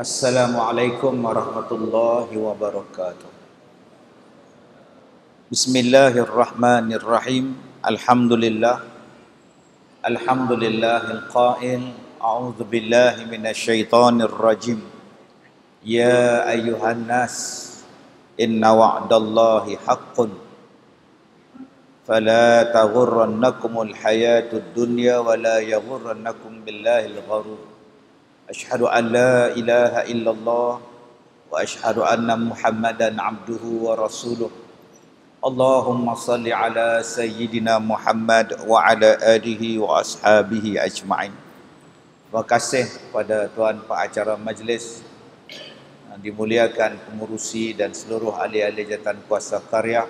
Assalamualaikum warahmatullahi wabarakatuh. Bismillahirrahmanirrahim. Alhamdulillahil qail. A'udzu billahi minasyaitonir rajim. Ya ayyuhan nas, inna wa'dallahi haqqun. Fala taghurrannakumul hayatud dunya wa la yaghurrannakum billahil gharur. Asyhadu an la ilaha illallah wa asyhadu anna Muhammadan abduhu wa rasuluh. Allahumma salli ala sayyidina Muhammad wa ala alihi wa ashabihi ajma'in. Terima kasih kepada tuan pengacara majlis, dimuliakan pengurusi dan seluruh ahli-ahli jawatan kuasa karya,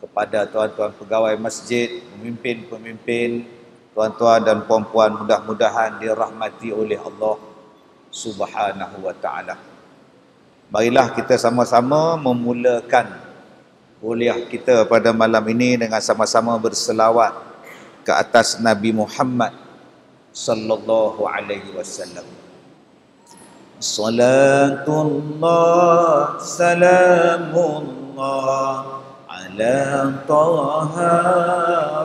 kepada tuan-tuan pegawai masjid, pemimpin-pemimpin, tuan-tuan dan puan-puan, mudah-mudahan dirahmati oleh Allah Subhanahu wa ta'ala. Marilah kita sama-sama memulakan kuliah kita pada malam ini dengan sama-sama berselawat ke atas Nabi Muhammad sallallahu alaihi wasallam. Salatullah salamullah ala taha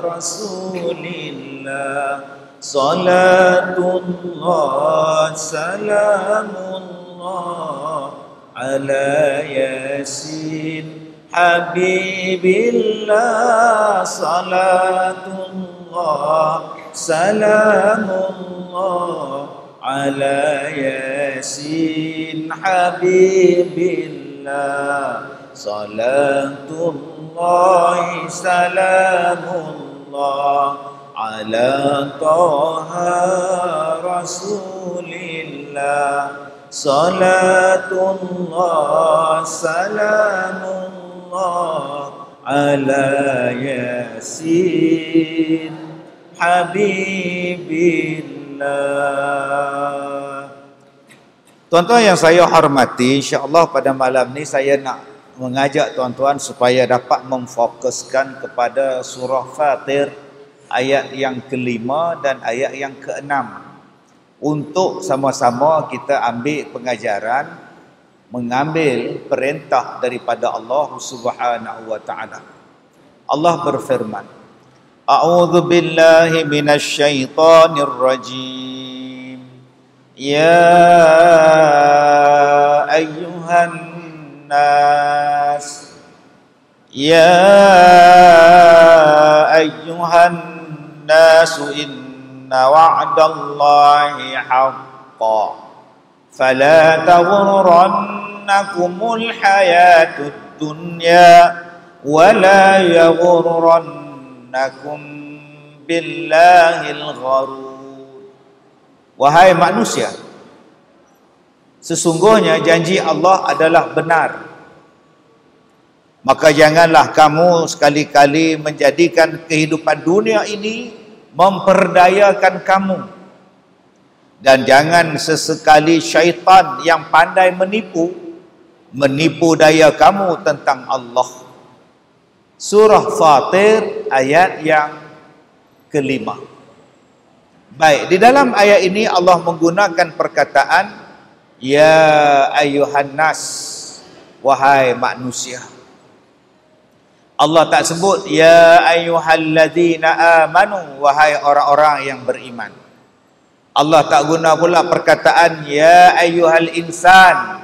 rasulillah. Salatullah salamullah ala yasin habibillah. Salatullah salamullah ala yasin habibillah. Salatullah salamullah ala taha rasulillah. Salatullah salamullah ala yasin habibillah. Tuan-tuan yang saya hormati, insya-Allah pada malam ni saya nak mengajak tuan-tuan supaya dapat memfokuskan kepada surah Fatir ayat yang kelima dan ayat yang keenam, untuk sama-sama kita ambil pengajaran, mengambil perintah daripada Allah Subhanahu wa ta'ala. Allah berfirman, A'udzu billahi minasyaitonir rajim. Ya ayyuhan nas, ya ayyuhan nasu inna wa'dallahi haqqan fala taghurrannakumul hayatud dunya wa la yaghurrannakum billahil gharur. Wahai manusia, sesungguhnya janji Allah adalah benar, maka janganlah kamu sekali-kali menjadikan kehidupan dunia ini memperdayakan kamu, dan jangan sesekali syaitan yang pandai menipu daya kamu tentang Allah. Surah Fatir ayat yang kelima. Baik, di dalam ayat ini Allah menggunakan perkataan ya ayyuhan nas, wahai manusia. Allah tak sebut ya ayyuhalladzina amanu, wahai orang-orang yang beriman. Allah tak guna pula perkataan ya ayyuhal insan,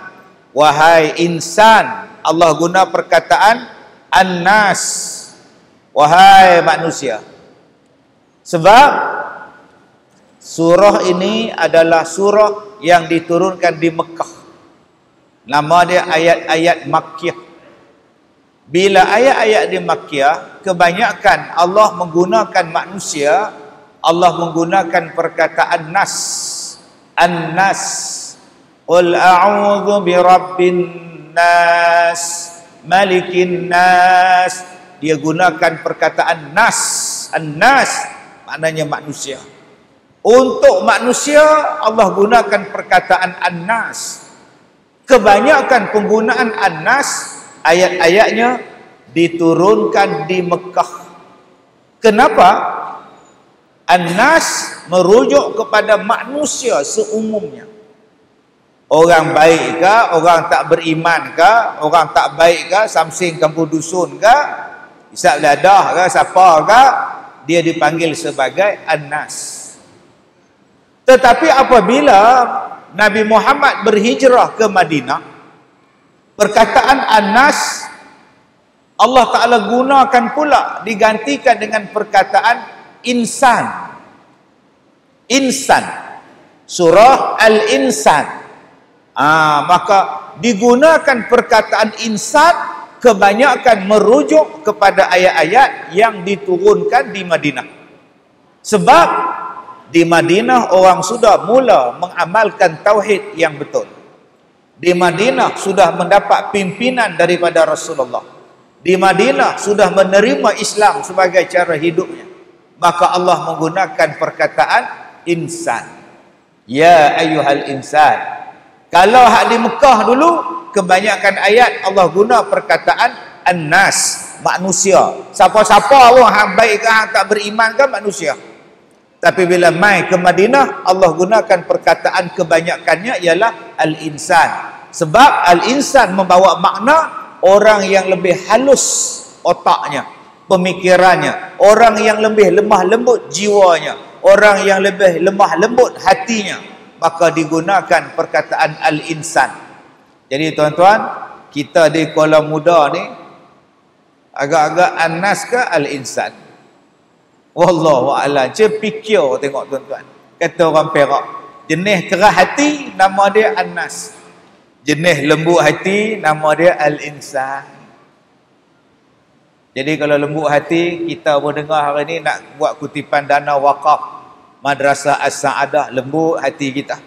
wahai insan. Allah guna perkataan an-nas, wahai manusia. Sebab surah ini adalah surah yang diturunkan di Mekah. Nama dia ayat-ayat Makkiyah. Bila ayat-ayat di Makkiyah, kebanyakan Allah menggunakan manusia, Allah menggunakan perkataan nas. An-nas. Qul a'udzu birabbin nas, malikin nas. Dia gunakan perkataan nas. An-nas maknanya manusia. Untuk manusia Allah gunakan perkataan an-nas. Kebanyakan penggunaan an-nas ayat-ayatnya diturunkan di Mekah. Kenapa? An-nas merujuk kepada manusia seumumnya. Orang baik ke, orang tak beriman ke, orang tak baik ke, samsing kampung dusun ke, isap dadah ke, siapa ke, dia dipanggil sebagai An-Nas. Tetapi apabila Nabi Muhammad berhijrah ke Madinah, perkataan An-Nas Allah Ta'ala gunakan pula, digantikan dengan perkataan insan. Insan. Surah Al-Insan. Maka digunakan perkataan insan kebanyakan merujuk kepada ayat-ayat yang diturunkan di Madinah. Sebab di Madinah orang sudah mula mengamalkan tauhid yang betul. Di Madinah sudah mendapat pimpinan daripada Rasulullah. Di Madinah sudah menerima Islam sebagai cara hidupnya. Maka Allah menggunakan perkataan insan. Ya ayyuhal insan. Kalau hak di Mekah dulu, kebanyakan ayat Allah guna perkataan An-Nas, manusia. Siapa-siapa pun hang baik ke hang tak beriman ke manusia. Tapi bila mai ke Madinah, Allah gunakan perkataan kebanyakannya ialah Al-Insan. Sebab Al-Insan membawa makna orang yang lebih halus otaknya, pemikirannya, orang yang lebih lemah lembut jiwanya, orang yang lebih lemah lembut hatinya. Maka digunakan perkataan Al-Insan. Jadi tuan-tuan, kita di Kuala Muda ni agak-agak An-Nas ke Al-Insan? Wallahu a'lam. Fikir tengok tuan-tuan. Kata orang Perak, jenis keras hati nama dia An-Nas. Jenis lembut hati nama dia Al-Insan. Jadi kalau lembut hati, kita pun dengar hari ni nak buat kutipan dana wakaf Madrasah As-Sa'adah, lembut hati kita.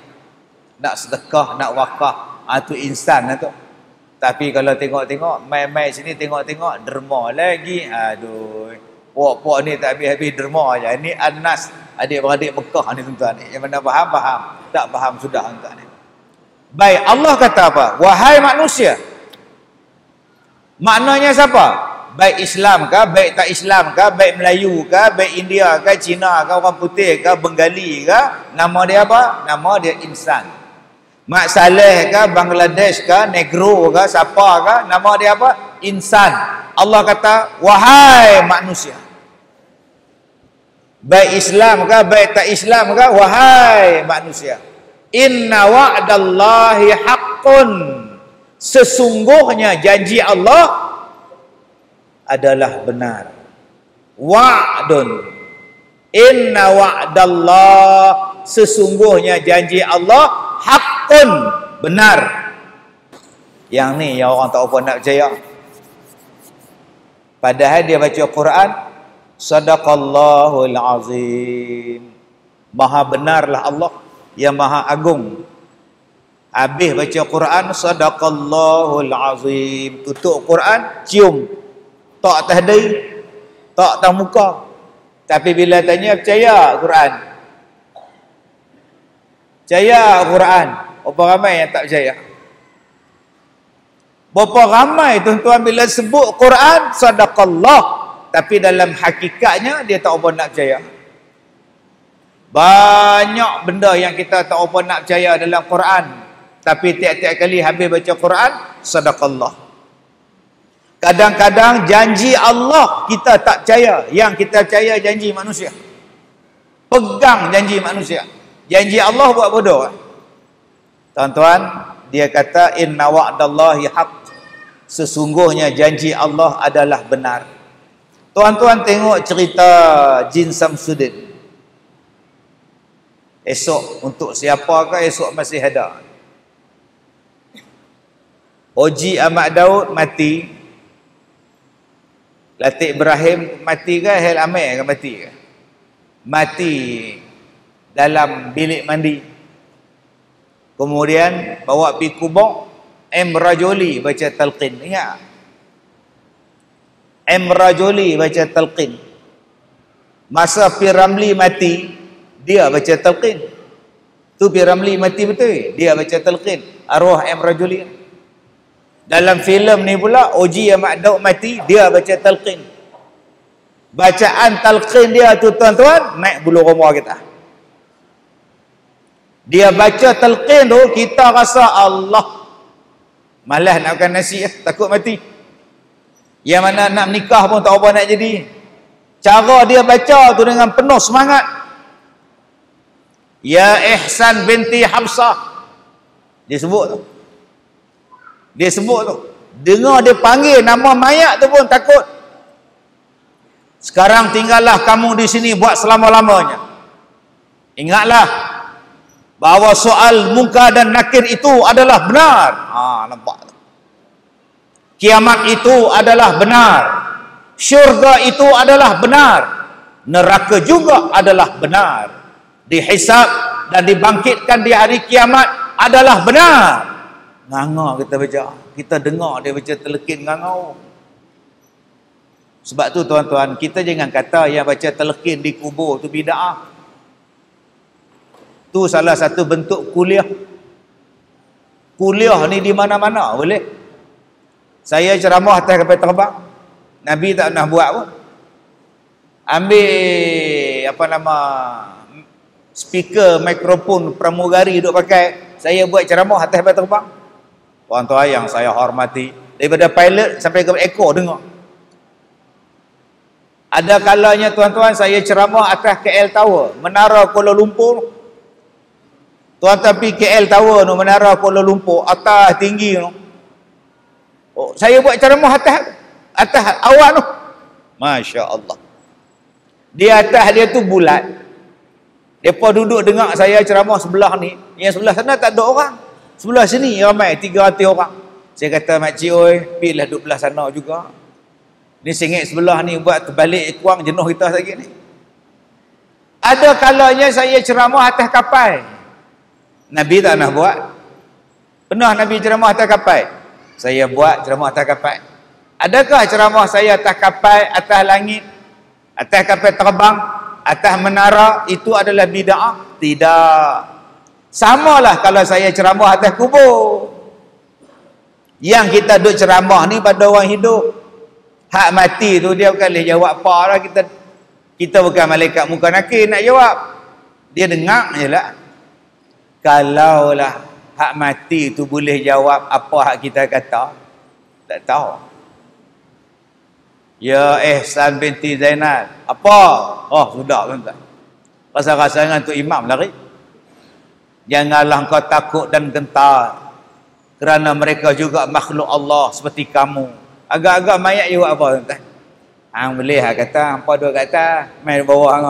Nak sedekah, nak wakaf, tu insan lah tu. Tapi kalau tengok-tengok, mai-mai sini tengok-tengok, derma lagi. Aduh, puak-puak ni tak habis-habis derma je. Ini An-Nas, adik-beradik Mekah ni tuan-tuan ni. Yang mana faham, faham. Tak faham sudah tuan-tuan ni. Baik, Allah kata apa? Wahai manusia. Maknanya siapa? Baik Islam ke, baik tak Islam ke, baik Melayu ke, baik India ke, Cina ke, orang putih ke, Bengali ke, nama dia apa? Nama dia insan. Mak Saleh ke, Bangladesh ke, Negro ke, siapa ke, nama dia apa? Insan. Allah kata, wahai manusia. Baik Islam ke, baik tak Islam ke, wahai manusia. Inna wa'dallahi haqqun. Sesungguhnya janji Allah adalah benar. Wa'dun. Inna wa'dallah. Sesungguhnya janji Allah haqqun, benar. Yang ni yang orang tak apa nak percaya. Padahal dia baca Quran, sadaqallahul azim. Maha benarlah Allah yang maha agung. Habis baca Quran, sadaqallahul azim. Tutup Quran, cium. Tak atas dahi, tak atas muka. Tapi bila tanya, percaya Quran? Percaya Quran? Berapa ramai yang tak percaya? Berapa ramai tuan-tuan bila sebut Quran, sadaqallah, tapi dalam hakikatnya dia tak apa nak percaya. Banyak benda yang kita tak apa nak percaya dalam Quran, tapi tiap-tiap kali habis baca Quran, sadaqallah. Kadang-kadang janji Allah kita tak percaya, yang kita percaya janji manusia. Pegang janji manusia. Janji Allah buat bodoh. Tuan-tuan, dia kata inna wa'dallahi haqq. Sesungguhnya janji Allah adalah benar. Tuan-tuan tengok cerita Jin Samsudin. Esok untuk siapakah esok masih ada? Haji Ahmad Daud mati. Latik Ibrahim mati ke? Hel Amir ke mati ke? Mati dalam bilik mandi. Kemudian bawa pergi kubur. Rajuli baca talqin. Ingat? Rajuli baca talqin. Masa P. Ramli mati, dia baca talqin. Tu P. Ramli mati betul. Dia baca talqin. Arwah Rajuli. Dalam filem ni pula Haji Ahmad Daud mati, dia baca talqin. Bacaan talqin dia tu tuan-tuan naik bulu roma kita. Dia baca talqin tu, kita rasa Allah, malas nak makan nasi, takut mati. Yang mana nak menikah pun tak apa nak jadi. Cara dia baca tu dengan penuh semangat. Ya Ihsan binti Hafsah, dia sebut tu. Dia sebut tu. Dengar dia panggil nama mayat tu pun takut. Sekarang tinggallah kamu di sini buat selama-lamanya. Ingatlah bahawa soal Munkar dan Nakir itu adalah benar. Nampak tak? Kiamat itu adalah benar. Syurga itu adalah benar. Neraka juga adalah benar. Dihisab dan dibangkitkan di hari kiamat adalah benar. Nganga kita baca. Kita dengar dia baca telkin ngangau. Sebab tu tuan-tuan, kita jangan kata yang baca telkin di kubur tu bid'ah. Tu salah satu bentuk kuliah. Kuliah ni di mana-mana boleh. Saya ceramah atas kapal terbang. Nabi tak pernah buat pun. Ambil speaker, mikrofon pramugari duk pakai. Saya buat ceramah atas kapal terbang. Tuan-tuan yang saya hormati, daripada pilot sampai ke ekor dengar. Ada kalanya tuan-tuan saya ceramah atas KL Tower, Menara Kuala Lumpur. Tuan-tuan pergi KL Tower tu, Menara Kuala Lumpur, atas tinggi tu. Saya buat ceramah atas awak tu. Masya Allah. Di atas dia tu bulat. Depa duduk dengar saya ceramah sebelah ni. Yang sebelah sana tak ada orang. Sebelah sini ramai 300 orang. Saya kata, makcik oi, pergilah duduk belah sana juga. Ni sengit sebelah ni buat terbalik kuang jenuh kita lagi ni. Ada kalanya saya ceramah atas kapal. Nabi tak pernah buat. Pernah Nabi ceramah atas kapal? Saya buat ceramah atas kapal. Adakah ceramah saya atas kapal, atas langit, atas kapal terbang, atas menara itu adalah bid'ah? Tidak. Samalah kalau saya ceramah atas kubur. Yang kita duk ceramah ni pada orang hidup. Hak mati tu dia bukan boleh jawab apa lah. Kita bukan malaikat Munkar Nakir nak jawab. Dia dengar je lah. Kalaulah hak mati tu boleh jawab apa hak kita kata, tak tahu. Ya Ihsan binti Zainal, apa? Oh sudah tuan-tuan. Rasa-rasa dengan tu imam lari. Janganlah kau takut dan gentar, kerana mereka juga makhluk Allah seperti kamu. Agak-agak mayat juga apa tuan-tuan? Hang boleh kata, apa dia kata, main bawah hang.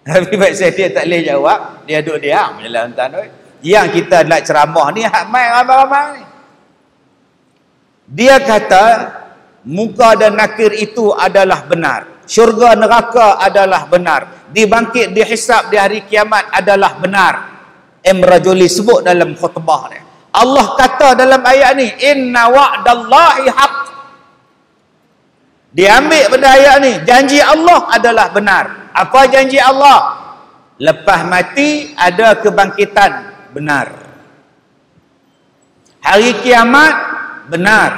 Tapi pasal dia tak boleh jawab, dia duduk diam je lah tuan-tuan. Yang kita nak ceramah ni hak main ramai-ramai ni. Dia kata Munkar dan Nakir itu adalah benar. Syurga neraka adalah benar. Dibangkit, dihisab di hari kiamat adalah benar. Rajuli sebut dalam khutbah dia. Allah kata dalam ayat ni, inna wa'dallahi haq. Diambil pada ayat ni, janji Allah adalah benar. Apa janji Allah? Lepas mati ada kebangkitan, benar. Hari kiamat, benar.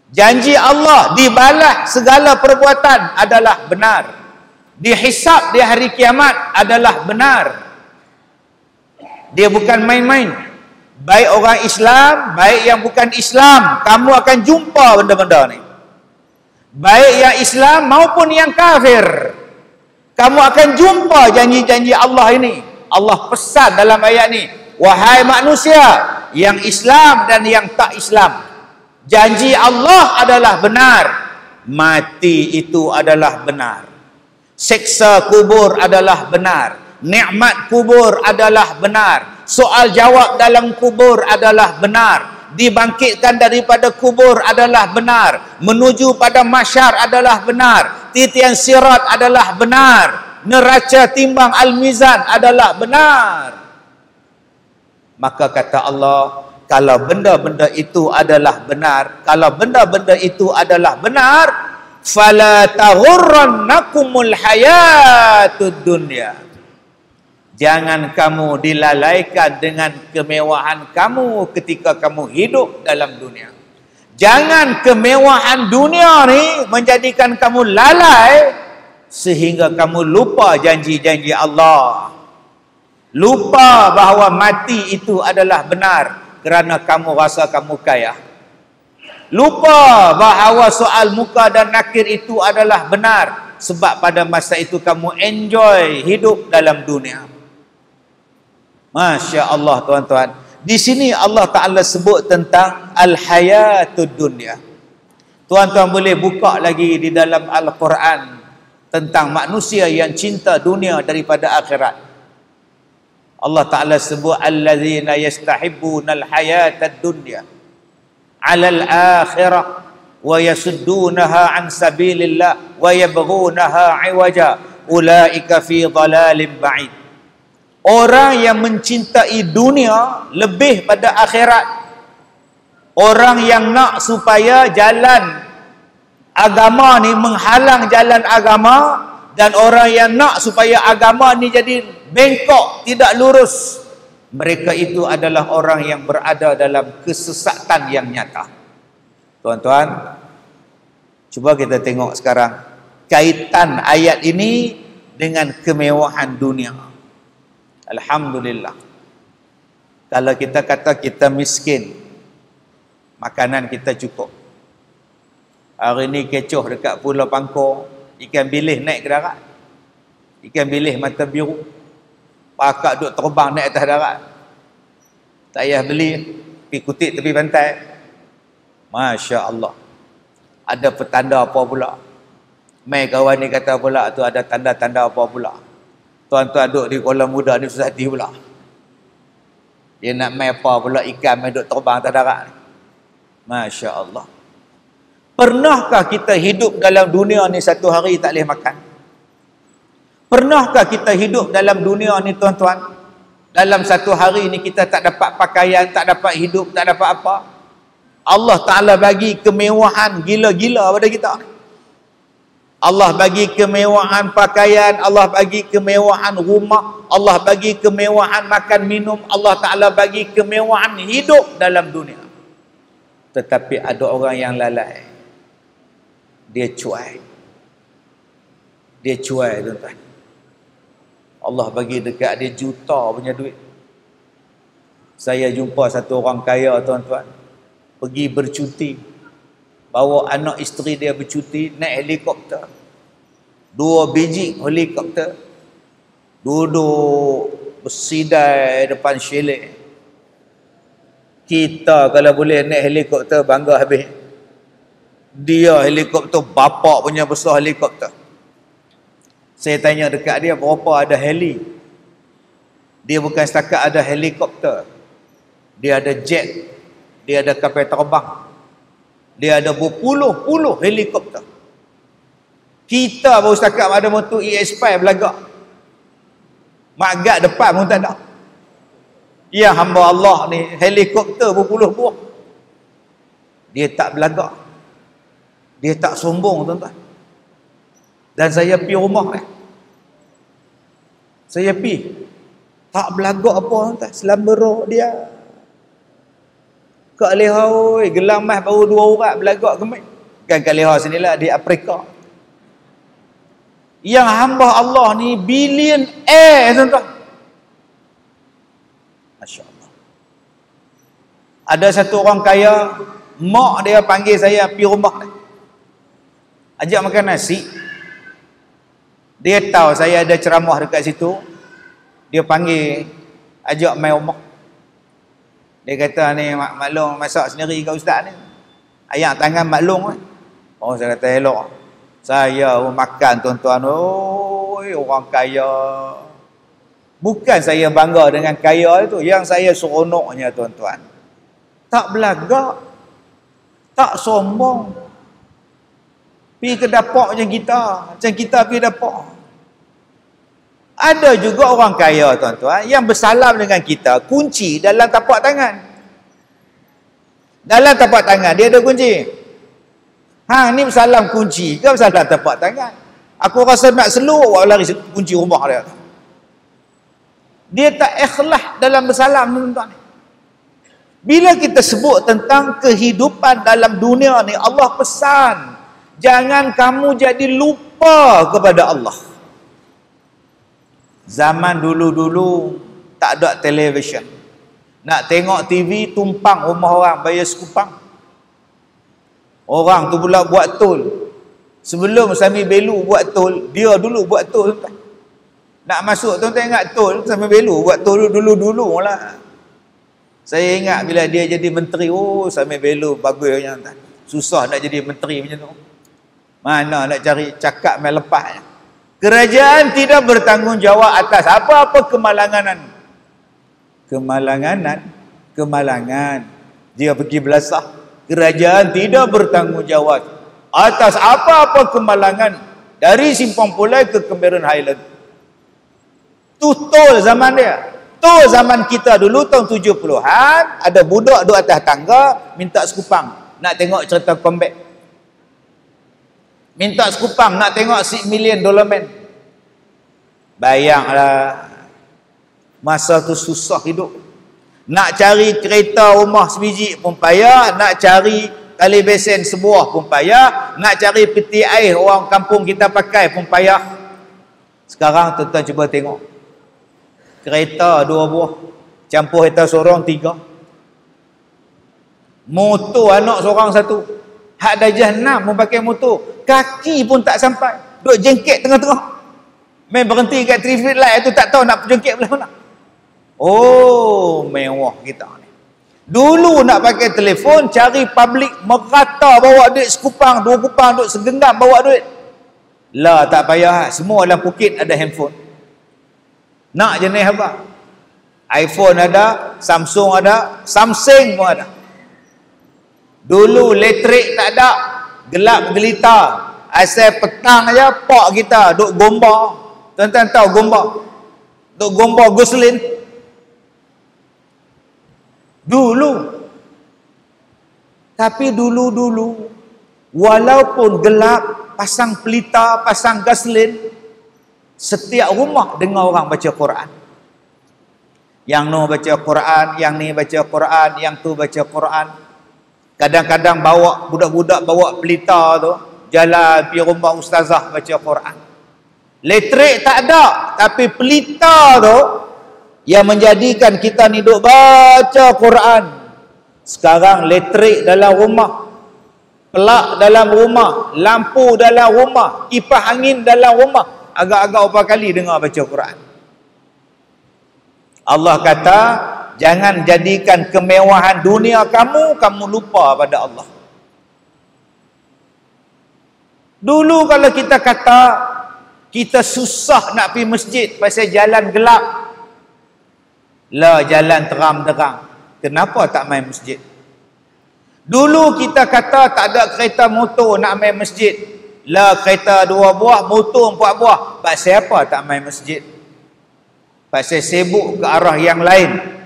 Janji Allah dibalas segala perbuatan adalah benar. Dihisab di hari kiamat adalah benar. Dia bukan main-main. Baik orang Islam, baik yang bukan Islam, kamu akan jumpa benda-benda ni. Baik yang Islam maupun yang kafir, kamu akan jumpa janji-janji Allah ini. Allah pesan dalam ayat ni, wahai manusia yang Islam dan yang tak Islam, janji Allah adalah benar. Mati itu adalah benar. Siksa kubur adalah benar. Nikmat kubur adalah benar. Soal jawab dalam kubur adalah benar. Dibangkitkan daripada kubur adalah benar. Menuju pada mahsyar adalah benar. Titian sirat adalah benar. Neraca timbang al-mizan adalah benar. Maka kata Allah, kalau benda-benda itu adalah benar, kalau benda-benda itu adalah benar, fala taghurrannakumul hayatud dunya. Jangan kamu dilalaikan dengan kemewahan kamu ketika kamu hidup dalam dunia. Jangan kemewahan dunia ni menjadikan kamu lalai sehingga kamu lupa janji-janji Allah. Lupa bahawa mati itu adalah benar kerana kamu rasa kamu kaya. Lupa bahawa soal muka dan nakir itu adalah benar sebab pada masa itu kamu enjoy hidup dalam dunia. Masya Allah tuan-tuan. Di sini Allah Ta'ala sebut tentang al-hayatud dunya. Tuan-tuan boleh buka lagi di dalam Al-Quran tentang manusia yang cinta dunia daripada akhirat. Allah Ta'ala sebut alladzina yastahibbuna al-hayatad dunya 'ala al-akhirah wa yasuddunaha 'an sabilillah wa yabghunaha 'iwaja ulaika fi dhalalin ba'id. Orang yang mencintai dunia lebih pada akhirat, orang yang nak supaya jalan agama ni menghalang jalan agama, dan orang yang nak supaya agama ni jadi bengkok, tidak lurus, mereka itu adalah orang yang berada dalam kesesatan yang nyata. Tuan-tuan, cuba kita tengok sekarang kaitan ayat ini dengan kemewahan dunia. Alhamdulillah. Kalau kita kata kita miskin, makanan kita cukup. Hari ni kecoh dekat Pulau Pangkor, ikan bilis naik ke darat. Ikan bilis mata biru. Pakak duk terbang naik atas darat. Tak payah beli, pergi kutip tepi pantai. Masya Allah. Ada petanda apa pula? Mai kawan ni kata pula tu ada tanda-tanda apa pula? Tuan-tuan duduk di Kuala Muda ni susah hati pula. Dia nak mai apa pula ikan mai duk terbang atas darat ni. Masya Allah. Pernahkah kita hidup dalam dunia ni satu hari tak boleh makan? Pernahkah kita hidup dalam dunia ni tuan-tuan, dalam satu hari ni kita tak dapat pakaian, tak dapat hidup, tak dapat apa? Allah Ta'ala bagi kemewahan gila-gila pada kita. Allah bagi kemewahan pakaian, Allah bagi kemewahan rumah, Allah bagi kemewahan makan minum, Allah Ta'ala bagi kemewahan hidup dalam dunia. Tetapi ada orang yang lalai. Dia cuai. Dia cuai tuan-tuan. Allah bagi dekat dia juta punya duit. Saya jumpa satu orang kaya tuan-tuan, pergi bercuti, bawa anak isteri dia bercuti, naik helikopter, 2 biji helikopter, duduk bersidai depan chalet. Kita kalau boleh naik helikopter bangga habis. Dia helikopter bapak punya besar helikopter. Saya tanya dekat dia berapa ada heli. Dia bukan setakat ada helikopter, dia ada jet, dia ada kapal terbang, dia ada berpuluh-puluh helikopter. Kita baru setakat ada motor ES5 belagak, magak depan pun tak ada. Ya hamba Allah ni helikopter berpuluh buah. Dia tak belagak, dia tak sombong tuan-tuan. Dan saya pergi rumah ni, saya pergi tak belagak apa tuan-tuan, selambera dia Kak Leha oi, gelang mas baru 2 urat belagak kemik. Kan Kak Leha sinilah di Afrika. Yang hamba Allah ni bilion tuan-tuan. Masya Allah. Ada satu orang kaya, mak dia panggil saya pergi rumah dia, ajak makan nasi. Dia tahu saya ada ceramah dekat situ, dia panggil ajak main rumah. Dia kata ni maklum masak sendiri ke ustaz ni, ayam tangan maklum. Oh saya kata elok. Saya makan tuan-tuan, oi orang kaya. Bukan saya bangga dengan kaya itu, yang saya seronoknya tuan-tuan, tak belagak, tak sombong. Pergi ke dapur macam kita pergi dapur. Ada juga orang kaya tuan-tuan yang bersalam dengan kita, kunci dalam tapak tangan. Dalam tapak tangan dia ada kunci. Hang ni bersalam kunci ke bersalam tapak tangan? Aku rasa nak seluk awak lari kunci rumah dia. Dia tak ikhlas dalam bersalam tuan-tuan. Bila kita sebut tentang kehidupan dalam dunia ni, Allah pesan, jangan kamu jadi lupa kepada Allah. Zaman dulu-dulu tak ada televisyen. Nak tengok TV tumpang rumah orang bayar sekupang. Orang tu pula buat tol. Sebelum Sami Belu buat tol, dia dulu buat tol, tuan. Nak masuk tuan-tuan ingat tol, Sami Belu buat tol dulu lah. Saya ingat bila dia jadi menteri, oh Sami Belu bagusnya, tuan. Susah nak jadi menteri macam tu. Mana nak cari cakap main lepasnya. Kerajaan tidak bertanggungjawab atas apa-apa kemalanganan. Kemalangan. Dia pergi belasah. Kerajaan tidak bertanggungjawab atas apa-apa kemalangan dari Simpang Pulai ke Cameron Highland. Tu tol zaman dia. Tol zaman kita dulu tahun 70-an, ada budak duduk atas tangga minta sekupang nak tengok cerita Combat. Minta sekupang nak tengok $6 million man. Bayanglah, masa tu susah hidup. Nak cari kereta rumah sebiji pun payah, nak cari tali besen sebuah pun payah, nak cari peti air orang kampung kita pakai pun payah. Sekarang tuan-tuan cuba tengok. Kereta 2 buah, campur kereta seorang 3. Motor anak seorang 1. Hak darjah 6 pun pakai motor. Kaki pun tak sampai. Duk jengket tengah-tengah. Main berhenti kat traffic light tu tak tahu nak jengket belah mana. Oh, mewah kita ni. Dulu nak pakai telefon, cari public, merata bawa duit sekupang, 2 kupang, duk segenggam bawa duit. Lah, tak payah. Semua dalam poket ada handphone. Nak jenis apa? iPhone ada, Samsung ada, Samsung pun ada. Dulu elektrik tak ada, gelap gelita. Asal petang aja pak kita duk gomba. Tuan-tuan tahu gomba? Duk gomba Goslin. Dulu. Tapi dulu-dulu walaupun gelap, pasang pelita, pasang gaslin, setiap rumah dengar orang baca Quran. Yang no baca Quran, yang ni baca Quran, yang tu baca Quran. Kadang-kadang bawa budak-budak bawa pelita tu jalan pergi rumah ustazah baca Quran. Elektrik tak ada, tapi pelita tu yang menjadikan kita ni duk baca Quran. Sekarang elektrik dalam rumah, pelak dalam rumah, lampu dalam rumah, kipas angin dalam rumah. Agak-agak berapa kali dengar baca Quran. Allah kata, jangan jadikan kemewahan dunia kamu lupa pada Allah. Dulu kalau kita kata kita susah nak pergi masjid pasal jalan gelap, lah jalan terang-terang, kenapa tak main masjid? Dulu kita kata tak ada kereta motor nak main masjid, lah kereta 2 buah, motor 4 buah, pasal apa tak main masjid? Pasal sibuk ke arah yang lain.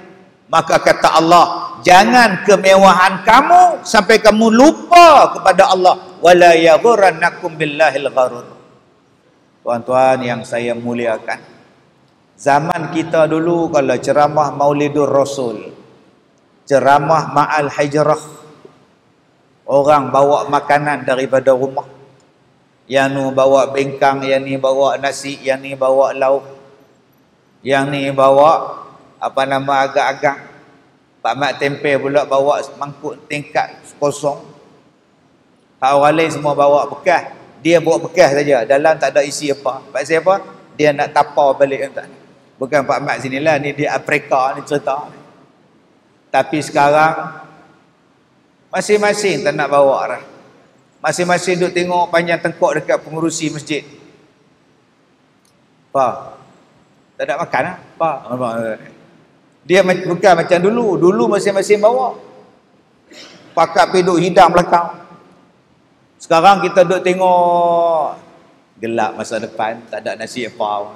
Maka kata Allah, jangan kemewahan kamu sampai kamu lupa kepada Allah. Wala yaghurrannakum billahil gharur. Tuan-tuan yang saya muliakan, zaman kita dulu kalau ceramah Maulidur Rasul, ceramah Ma'al Hijrah, orang bawa makanan daripada rumah. Yang ni bawa bengkang, yang ni bawa nasi, yang ni bawa lauk, yang ni bawa apa nama agak-agak. Pak Mat Tempe pula bawa mangkuk tingkat kosong. Hak orang lain semua bawa bekas. Dia bawa bekas saja, dalam tak ada isi apa. Pasal apa? Dia nak tapau balik entah. Bukan Pak Mat sinilah, ni dia Afrika ni cerita. Tapi sekarang masing-masing tak nak bawa dah. Masing-masing duk tengok panjang tengkok dekat pengurusi masjid. Apa? Tak ada makan lah? Apa? Dia bukan macam dulu. Dulu masing-masing bawa. Pakat pergi duk hidang belakang. Sekarang kita duk tengok gelap masa depan, tak ada nasi apa.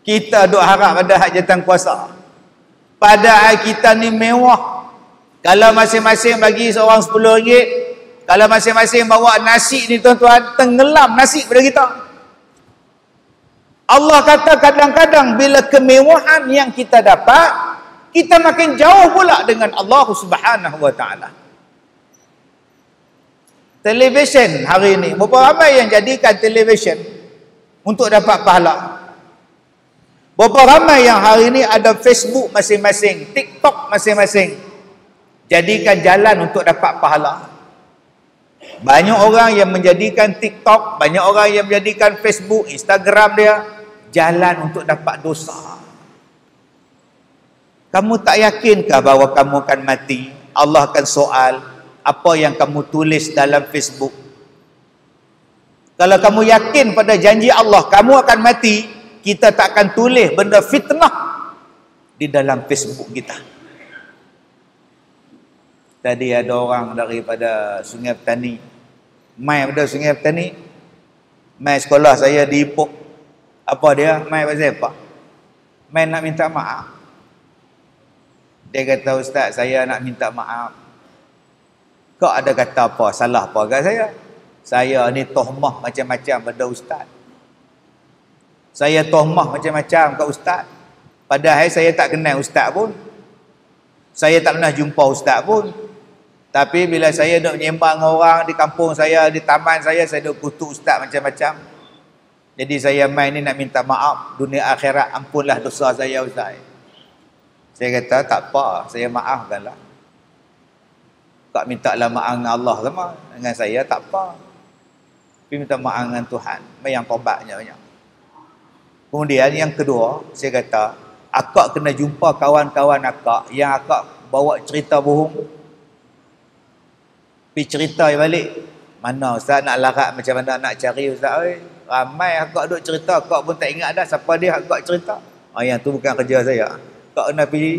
Kita duk harap pada hak jawatan kuasa. Padahal kita ni mewah. Kalau masing-masing bagi seorang RM10, kalau masing-masing bawa nasi ni tuan-tuan, tenggelam nasi pada kita. Allah kata kadang-kadang bila kemewahan yang kita dapat, kita makin jauh pula dengan Allah Subhanahu wa taala. Televisyen hari ini, berapa ramai yang jadikan televisyen untuk dapat pahala? Berapa ramai yang hari ini ada Facebook masing-masing, TikTok masing-masing. Jadikan jalan untuk dapat pahala. Banyak orang yang menjadikan TikTok, banyak orang yang menjadikan Facebook, Instagram dia jalan untuk dapat dosa. Kamu tak yakinkah bahawa kamu akan mati? Allah akan soal apa yang kamu tulis dalam Facebook. Kalau kamu yakin pada janji Allah kamu akan mati, kita tak akan tulis benda fitnah di dalam Facebook kita. Tadi ada orang daripada Sungai Petani, mai pada Sungai Petani, mai sekolah saya di Ipoh. Apa dia? Mai pasal apa? Mai nak minta maaf. Dia kata, Ustaz, saya nak minta maaf. Kau ada kata apa? Salah apa kat saya? Saya ni tohmah macam-macam pada Ustaz. Saya tohmah macam-macam kat Ustaz. Padahal saya tak kenal Ustaz pun. Saya tak pernah jumpa Ustaz pun. Tapi bila saya duk menyembang orang di kampung saya, di taman saya duk kutuk Ustaz macam-macam. Jadi saya main ni nak minta maaf. Dunia akhirat, ampunlah dosa saya Ustaz. Saya kata, tak apa, saya maafkanlah. Tak minta lah maaf dengan Allah sama. Dengan saya tak apa. Tapi minta maaf dengan Tuhan. Yang tobatnya banyak. Kemudian yang kedua, saya kata, akak kena jumpa kawan-kawan akak yang akak bawa cerita bohong. Pergi cerita balik. Mana Ustaz nak larat macam mana nak cari Ustaz? Ramai akak duk cerita, akak pun tak ingat dah siapa dia akak cerita. Yang tu bukan kerja saya. Akak kena pergi.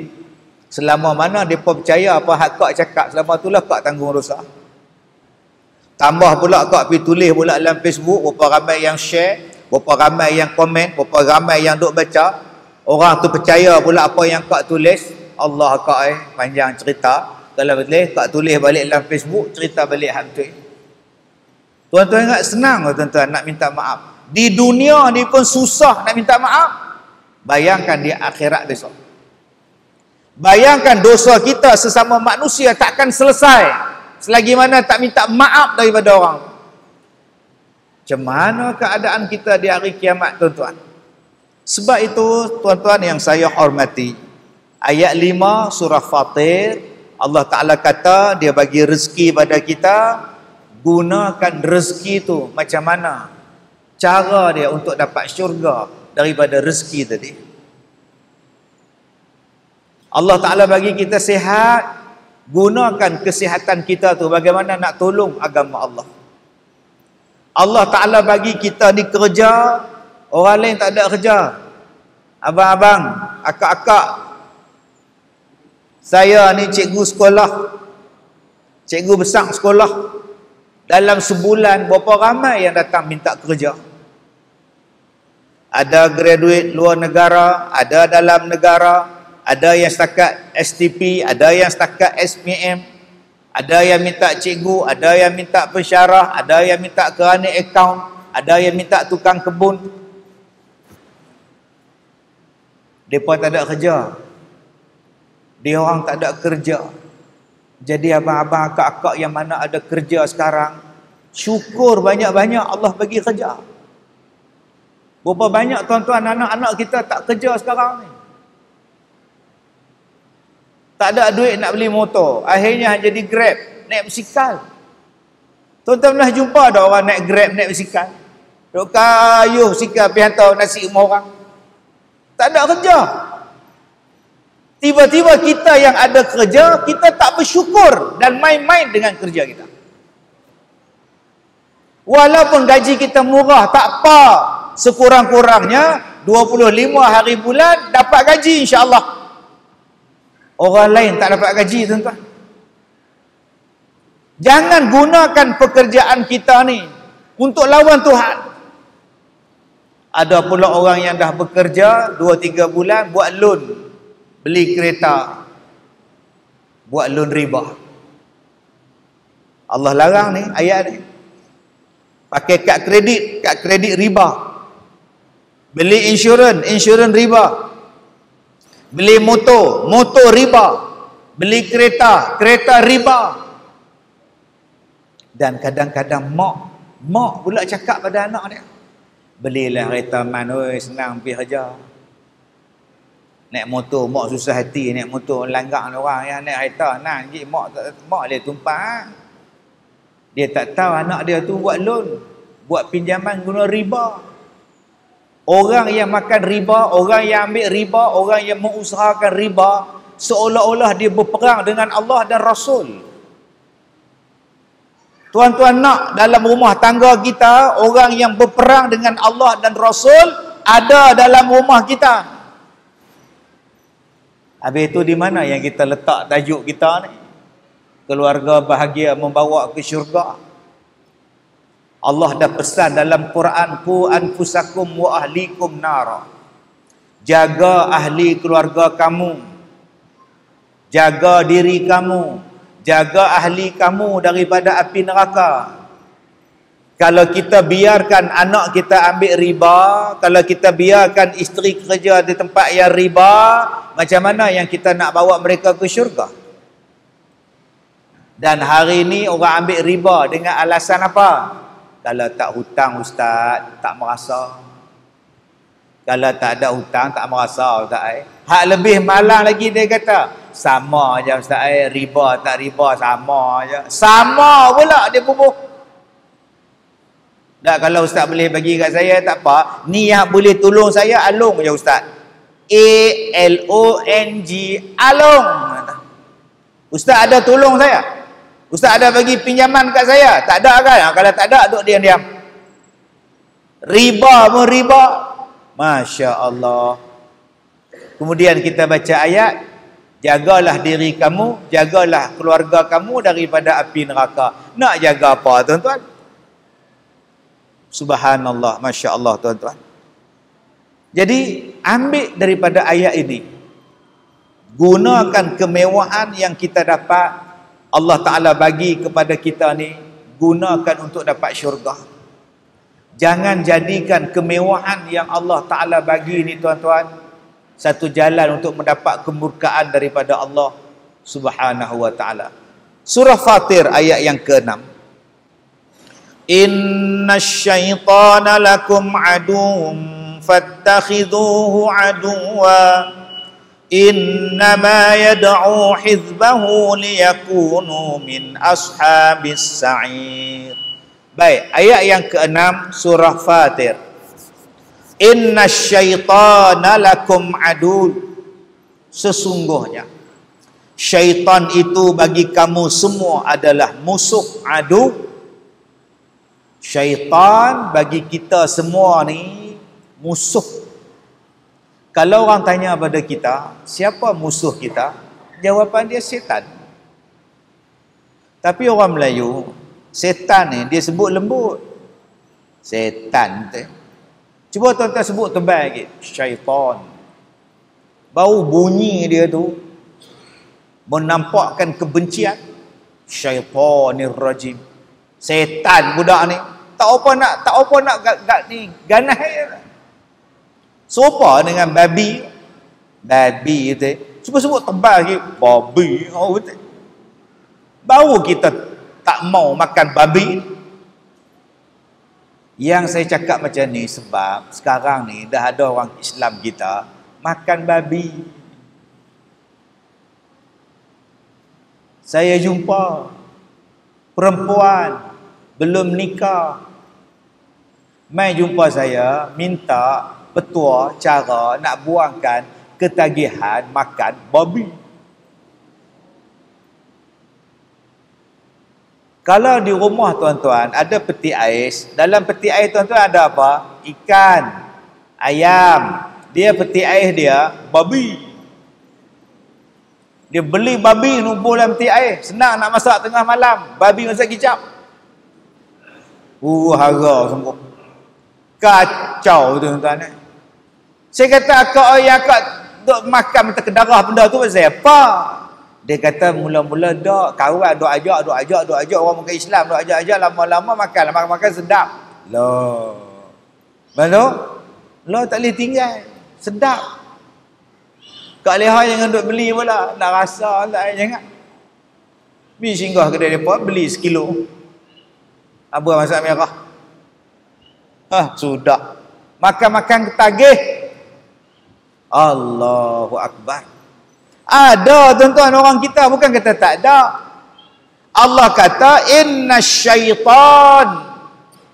Selama mana mereka percaya apa akak cakap, selama itulah akak tanggung dosa. Tambah pula akak pergi tulis pula dalam Facebook, berapa ramai yang share, berapa ramai yang komen, berapa ramai yang duk baca. Orang tu percaya pula apa yang akak tulis. Allah akak panjang cerita. Kalau boleh akak tulis balik dalam Facebook, cerita balik hantu. Tuan-tuan ingat senang tuan-tuan nak minta maaf. Di dunia ni pun susah nak minta maaf. Bayangkan di akhirat besok. Bayangkan dosa kita sesama manusia takkan selesai selagi mana tak minta maaf daripada orang. Macam mana keadaan kita di hari kiamat tuan-tuan? Sebab itu tuan-tuan yang saya hormati, ayat 5 surah Fatir, Allah Ta'ala kata dia bagi rezeki pada kita. Gunakan rezeki itu macam mana cara dia untuk dapat syurga daripada rezeki tadi. Allah Ta'ala bagi kita sihat, gunakan kesihatan kita tu bagaimana nak tolong agama Allah. Allah Ta'ala bagi kita ni kerja, orang lain tak ada kerja. Abang-abang, akak-akak, saya ni cikgu sekolah, cikgu besar sekolah. Dalam sebulan berapa ramai yang datang minta kerja. Ada graduate luar negara, ada dalam negara, ada yang setakat STP, ada yang setakat SPM, ada yang minta cikgu, ada yang minta pensyarah, ada yang minta kerana akaun, ada yang minta tukang kebun. Mereka tak ada kerja. Dia orang tak ada kerja. Jadi abang-abang, akak-akak yang mana ada kerja sekarang, syukur banyak-banyak Allah bagi kerja. Berapa banyak tuan-tuan anak-anak kita tak kerja sekarang ni. Tak ada duit nak beli motor, akhirnya jadi Grab, naik basikal. Tuan-tuan pernah jumpa ada orang naik Grab, naik basikal? Duk kayuh basikal pergi hantar nasi rumah orang. Tak ada kerja. Tiba-tiba kita yang ada kerja, kita tak bersyukur dan main-main dengan kerja kita. Walaupun gaji kita murah, tak apa. Sekurang-kurangnya 25 hari bulan dapat gaji insya-Allah. Orang lain tak dapat gaji tuan-tuan. Jangan gunakan pekerjaan kita ni untuk lawan Tuhan. Ada pula orang yang dah bekerja 2-3 bulan buat loan, beli kereta, buat loan riba. Allah larang ni ayat ni. Pakai kad kredit riba. Beli insurans riba. Beli motor riba. Beli kereta riba. Dan kadang-kadang mak pula cakap pada anak dia, belilah kereta man, oi senang pergi kerja. Naik motor, mak susah hati naik motor langgar orang yang naik kereta nak pergi mak dia tumpah. Dia tak tahu anak dia tu buat loan, buat pinjaman guna riba. Orang yang makan riba, orang yang ambil riba, orang yang mengusahakan riba, seolah-olah dia berperang dengan Allah dan Rasul. Tuan-tuan nak dalam rumah tangga kita, orang yang berperang dengan Allah dan Rasul ada dalam rumah kita. Habis itu di mana yang kita letak tajuk kita ni? Keluarga bahagia membawa ke syurga. Allah dah pesan dalam Quran, qu anfusakum wa ahlikum nara. Jaga ahli keluarga kamu. Jaga diri kamu. Jaga ahli kamu daripada api neraka. Kalau kita biarkan anak kita ambil riba, kalau kita biarkan isteri kerja di tempat yang riba, macam mana yang kita nak bawa mereka ke syurga? Dan hari ini orang ambil riba dengan alasan apa? Kalau tak hutang ustaz, tak merasa. Kalau tak ada hutang, tak merasa ustaz. Hak lebih malang lagi dia kata, sama je ustaz, riba tak riba sama je. Sama pula dia bubuh. Tak, kalau ustaz boleh bagi kat saya tak apa. Ni yang boleh tolong saya Along je ustaz. A-L-O-N-G, Along. Ustaz ada tolong saya? Ustaz ada bagi pinjaman kat saya? Tak ada kan? Kalau tak ada, duduk diam-diam. Riba pun riba. Masya Allah. Kemudian kita baca ayat, jagalah diri kamu, jagalah keluarga kamu daripada api neraka. Nak jaga apa tuan-tuan? Subhanallah, Masya Allah tuan-tuan. Jadi ambil daripada ayat ini, gunakan kemewahan yang kita dapat, Allah Ta'ala bagi kepada kita ni, gunakan untuk dapat syurga. Jangan jadikan kemewahan yang Allah Ta'ala bagi ni tuan-tuan satu jalan untuk mendapat kemurkaan daripada Allah Subhanahu wa Ta'ala. Surah Fatir ayat yang ke-6. Innasyaitana lakum aduwwun fattakhidhuhu aduwwa innama yad'u hizbahu liyakunu min ashabis sa'ir. Baik, ayat yang ke-6 surah Fatir. Innasyaitana lakum aduwwun, sesungguhnya syaitan itu bagi kamu semua adalah musuh, adu. Syaitan bagi kita semua ni musuh. Kalau orang tanya pada kita, siapa musuh kita? Jawapan dia setan. Tapi orang Melayu, setan ni dia sebut lembut. Setan tu. Cuba tuan-tuan sebut tebal lagi. Syaitan. Bau bunyi dia tu menampakkan kebencian. Syaitanir rajim. Setan budak ni. Tak apa nak ni ganas. Sopa dengan babi. Babi tu. Cuba sebut tebal lagi. Babi. Oh, betul. Baru kita tak mau makan babi. Yang saya cakap macam ni sebab sekarang ni dah ada orang Islam kita makan babi. Saya jumpa perempuan belum nikah, mai jumpa saya minta petua cara nak buangkan ketagihan makan babi. Kalau di rumah tuan-tuan ada peti ais, dalam peti ais tuan-tuan ada apa? Ikan, ayam. Dia peti ais dia babi. Dia beli babi nubuh dalam peti ais, senang nak masak tengah malam, babi masak kicap. Hara sungguh. Kacau tuan-tuan. Saya kata akak duk makan minta kedarah benda tu pasal apa? Dia kata mula-mula dok kawan dok ajak orang bukan Islam, dok ajak lama-lama makan sedap. Loh. Mana? Loh tak boleh tinggal. Sedap. Kak Leha jangan duk beli pula, nak rasa tak jangan. Pergi singgah kedai depa beli sekilo. Apa masak merah? Sudah. Makan-makan ketagih. Allahu Akbar. Ada tuan-tuan orang kita, bukan kata tak ada. Allah kata inna syaitan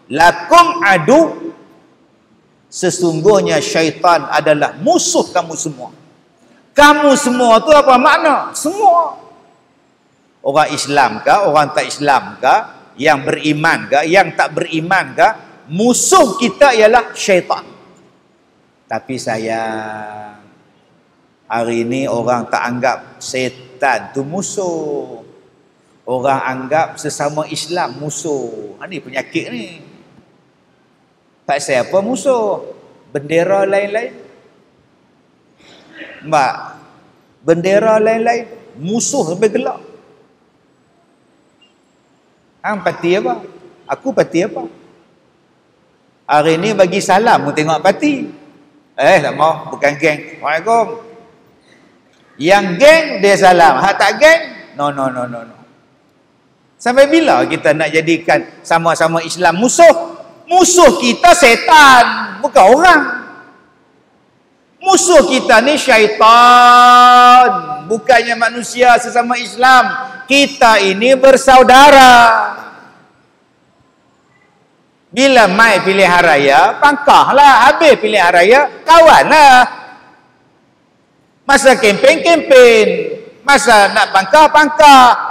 lakum adu. Sesungguhnya syaitan adalah musuh kamu semua. Kamu semua tu apa makna? Semua. Orang Islam kah, orang tak Islam kah, yang beriman kah, yang tak beriman kah, musuh kita ialah syaitan. Tapi sayang, hari ini orang tak anggap setan tu musuh. Orang anggap sesama Islam musuh. Ini penyakit ni. Pasal apa musuh? Bendera lain-lain. Mbak, bendera lain-lain, musuh lebih gelap. Hang parti apa? Aku parti apa? Hari ni bagi salam pun tengok parti. Tak mau, bukan geng. Waalaikumsalam. Yang geng dia salam, hak tak geng, no. Sampai bila kita nak jadikan sama-sama Islam musuh? Musuh kita setan, bukan orang. Musuh kita ni syaitan, bukannya manusia sesama Islam. Kita ini bersaudara. Bila mai pilihan raya, pangkahlah. Habis pilihan raya, kawanlah. Masa kempen, masa nak pangkah.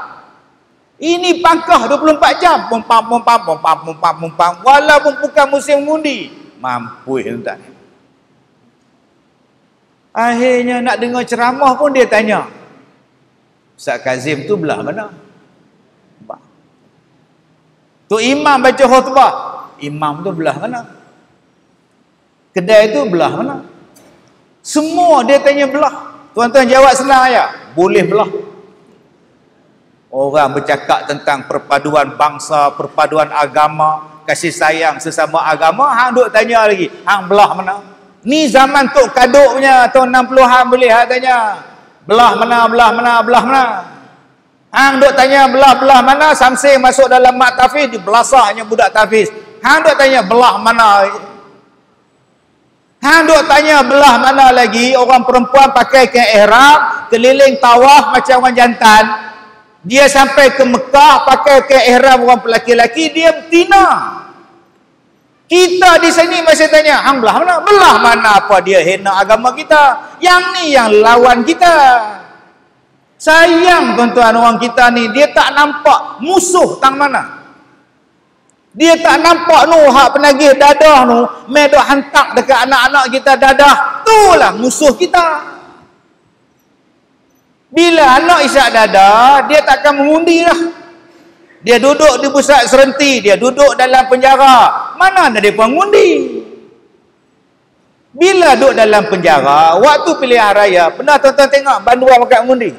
Ini pangkah 24 jam. Pompam. Walaupun bukan musim undi. Mampu tuan. Akhirnya nak dengar ceramah pun dia tanya, Ustaz Kazim tu belah mana? Tu imam baca khutbah, imam tu belah mana? Kedai tu belah mana? Semua dia tanya belah. Tuan-tuan jawab senang aja, boleh belah. Orang bercakap tentang perpaduan bangsa, perpaduan agama, kasih sayang sesama agama, hang duk tanya lagi, hang belah mana? Ni zaman Tok Kaduk punya tahun 60-an boleh hang tanya. Belah mana? Hang duk tanya belah mana? Samsing masuk dalam mak tafiz, belasahnya budak tafiz. Hang duk tanya belah mana? Hang duk tanya belah mana lagi? Orang perempuan pakai kain ihram, keliling tawaf macam orang jantan. Dia sampai ke Mekah pakai kain ihram orang lelaki-lelaki, dia betina. Kita di sini masih tanya, hang belah mana? Belah mana apa dia hina agama kita? Yang ni yang lawan kita. Sayang tuan-tuan orang kita ni, dia tak nampak musuh tang mana. Dia tak nampak nu hak penagih dadah nu, mai dok hantak dekat anak-anak kita dadah. Itulah musuh kita. Bila anak isyak dadah, dia takkan mengundi lah. Dia duduk di pusat serenti, dia duduk dalam penjara. Mana ada dia pengundi? Bila duduk dalam penjara, waktu pilihan raya, pernah tuan-tuan tengok banduan makan mengundi?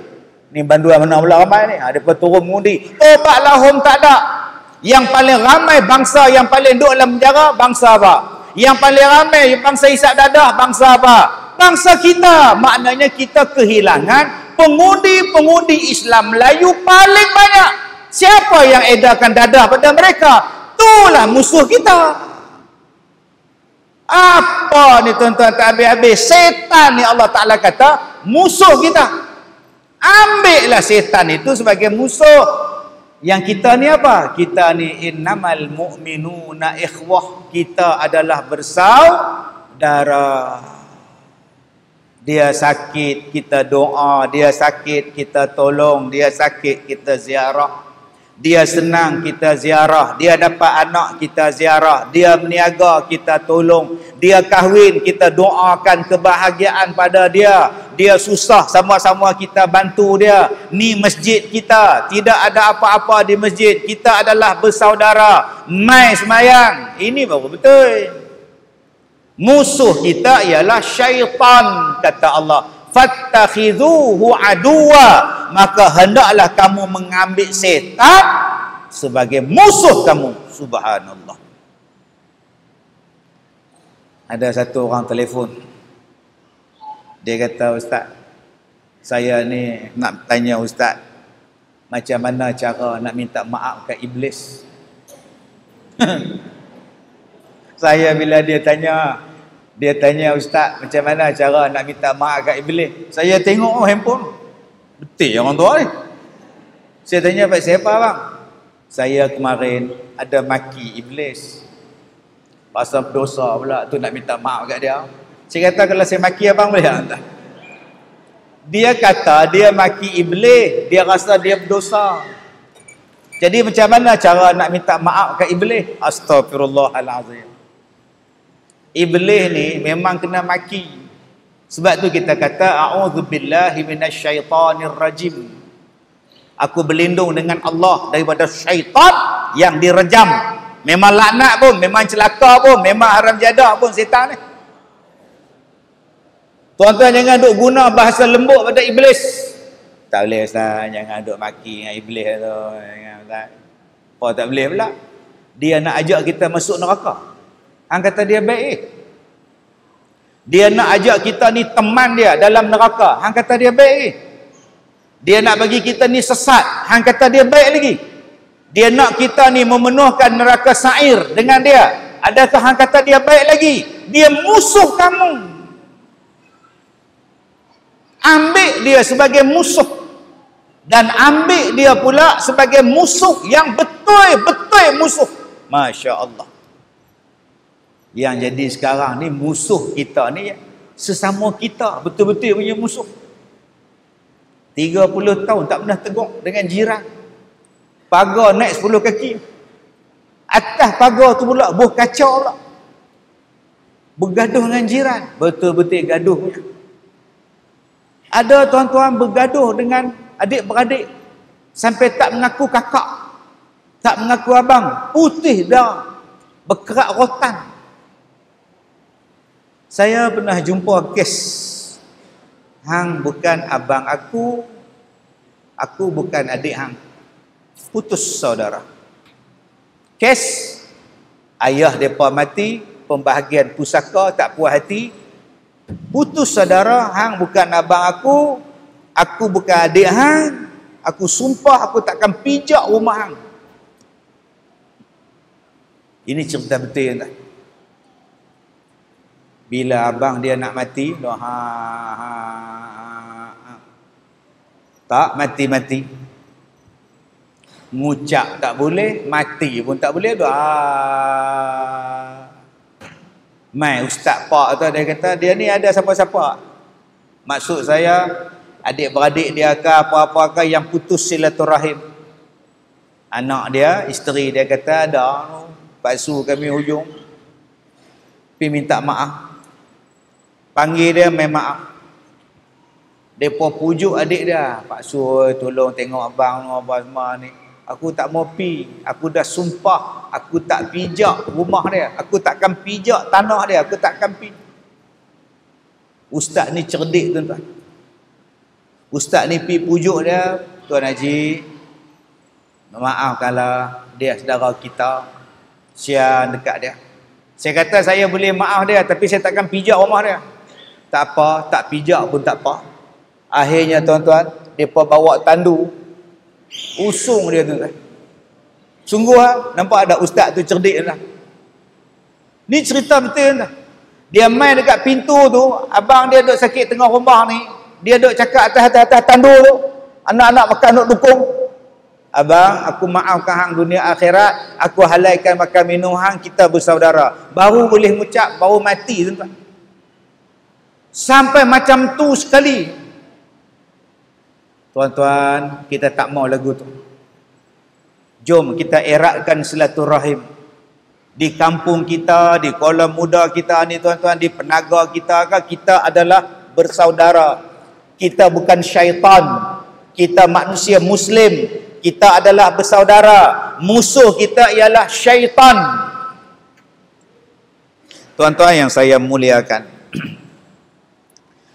Ni banduan mana pula ramai ni? Ada turun mengundi. Tobatlah home tak ada. Yang paling ramai bangsa yang paling duduk dalam penjara, bangsa apa? Yang paling ramai bangsa isyak dadah, bangsa apa? Bangsa kita. Maknanya kita kehilangan pengundi-pengundi Islam Melayu paling banyak. Siapa yang edarkan dadah pada mereka? Itulah musuh kita. Apa ni tuan-tuan tak habis-habis? Setan ni Allah Ta'ala kata musuh kita. Ambillah setan itu sebagai musuh. Yang kita ni apa? Kita ni innamal mu'minuna ikhwah. Kita adalah bersaudara. Dia sakit, kita doa. Dia sakit, kita tolong. Dia sakit, kita ziarah. Dia senang, kita ziarah. Dia dapat anak, kita ziarah. Dia berniaga, kita tolong. Dia kahwin, kita doakan kebahagiaan pada dia. Dia susah, sama-sama kita bantu dia. Ni masjid kita, tidak ada apa-apa di masjid. Kita adalah bersaudara. Mai semayang. Ini baru betul. Musuh kita ialah syaitan, kata Allah. Fattakhidhuhu aduwa. Maka hendaklah kamu mengambil setan sebagai musuh kamu. Subhanallah. Ada satu orang telefon. Dia kata, Ustaz, saya ni nak tanya Ustaz, macam mana cara nak minta maaf ke iblis? Saya bila dia tanya, Dia tanya, ustaz, macam mana cara nak minta maaf kat iblis? Saya tengok handphone. Betul orang tua ni. Saya tanya, Pak siapa bang? Saya kemarin ada maki iblis. Pasal berdosa pula tu nak minta maaf kat dia. Saya kata kalau saya maki abang boleh tak? Dia kata dia maki iblis, dia rasa dia berdosa. Jadi macam mana cara nak minta maaf kat iblis? Astaghfirullahalazim. Iblis ni memang kena maki. Sebab tu kita kata a'udzubillahi minasyaitonir rajim. Aku berlindung dengan Allah daripada syaitan yang direjam. Memang laknat pun, memang celaka pun, memang haram jadah pun setan ni. Tuan-tuan jangan duk guna bahasa lembut pada iblis. Tak boleh ustaz, jangan duk maki dengan iblis tu. Jangan ustaz. Oh tak boleh pula. Dia nak ajak kita masuk neraka. Hang kata dia baik. Dia nak ajak kita ni teman dia dalam neraka. Hang kata dia baik. Dia nak bagi kita ni sesat. Hang kata dia baik lagi. Dia nak kita ni memenuhkan neraka sa'ir dengan dia. Adakah hang kata dia baik lagi? Dia musuh kamu. Ambil dia sebagai musuh. Dan ambil dia pula sebagai musuh yang betul-betul musuh. Masya Allah. Yang jadi sekarang ni musuh kita ni sesama kita, betul-betul punya musuh. 30 tahun tak pernah tegur dengan jiran. Pagar naik 10 kaki. Atas pagar tu pula buah kacau pula. Bergaduh dengan jiran. Betul-betul gaduh punya. Ada tuan-tuan bergaduh dengan adik-beradik sampai tak mengaku kakak, tak mengaku abang, putih dah, berkerak rotan. Saya pernah jumpa kes, hang bukan abang aku bukan adik hang, putus saudara. Kes ayah depa mati, pembahagian pusaka tak puas hati, putus saudara, hang bukan abang aku bukan adik hang, aku sumpah aku takkan pijak rumah hang. Ini cerita betul tak? Bila abang dia nak mati, tak mati-mati. Ngucap tak boleh, mati pun tak boleh, mai ustaz pak tu dia kata dia ni ada siapa-siapa. Maksud saya adik-beradik dia ke apa-apa ke yang putus silaturahim. Anak dia, isteri dia kata ada paksu kami hujung. Pergi minta maaf. Panggil dia main maaf. Depa pujuk adik dia, paksu tolong tengok abang apa semua ni. Aku tak mau pi. Aku dah sumpah aku tak pijak rumah dia. Aku takkan pijak tanah dia. Aku takkan pi. Ustaz ni cerdik tuan-tuan. Ustaz ni pi pujuk dia, Tuan Haji, maafkanlah dia saudara kita. Sian dekat dia. Saya kata saya boleh maaf dia, tapi saya takkan pijak rumah dia. Tak apa, tak pijak pun tak apa. Akhirnya tuan-tuan, mereka bawa tandu. Usung dia tu. Sungguh nampak ada ustaz tu cerdik lah. Ni cerita betul lah. Dia main dekat pintu tu, abang dia duk sakit tengah rumah ni. Dia duk cakap atas tandu tu. Anak-anak makan duk dukung. Abang, aku maafkan hang dunia akhirat. Aku halalkan makan minum hang, kita bersaudara. Baru boleh mengucap, baru mati tuan-tuan. Sampai macam tu sekali. Tuan-tuan, kita tak mau lagu tu. Jom kita eratkan silaturahim. Di kampung kita, di Kuala Muda kita ni tuan-tuan, di Penaga kita adalah bersaudara. Kita bukan syaitan. Kita manusia Muslim. Kita adalah bersaudara. Musuh kita ialah syaitan. Tuan-tuan yang saya muliakan.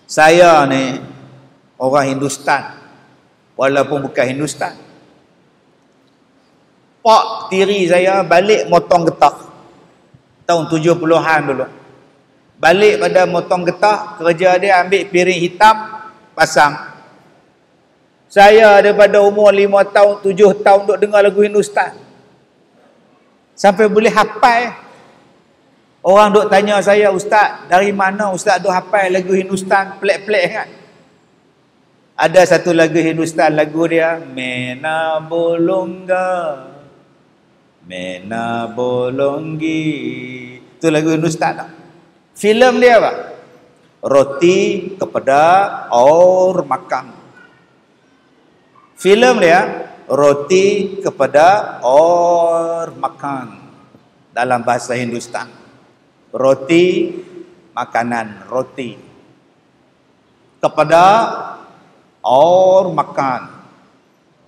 Saya ni orang Hindustan. Walaupun bukan Hindustan. Pak tiri saya balik motong getah. Tahun 70-an dulu. Balik pada motong getah, kerja dia ambil piring hitam, pasang. Saya daripada umur 5 tahun, 7 tahun duk dengar lagu Hindustan. Sampai boleh hafal. Orang duk tanya saya, ustaz, dari mana ustaz duk hafal lagu Hindustan pelik-pelik kan? Ada satu lagu Hindustan, lagu dia Mena Bolongga, Mena Bolonggi. Itu lagu Hindustan tak? Filem dia apa? Roti kepada or makan. Filem dia roti kepada or makan dalam bahasa Hindustan. Roti, makanan, roti kepada or makan,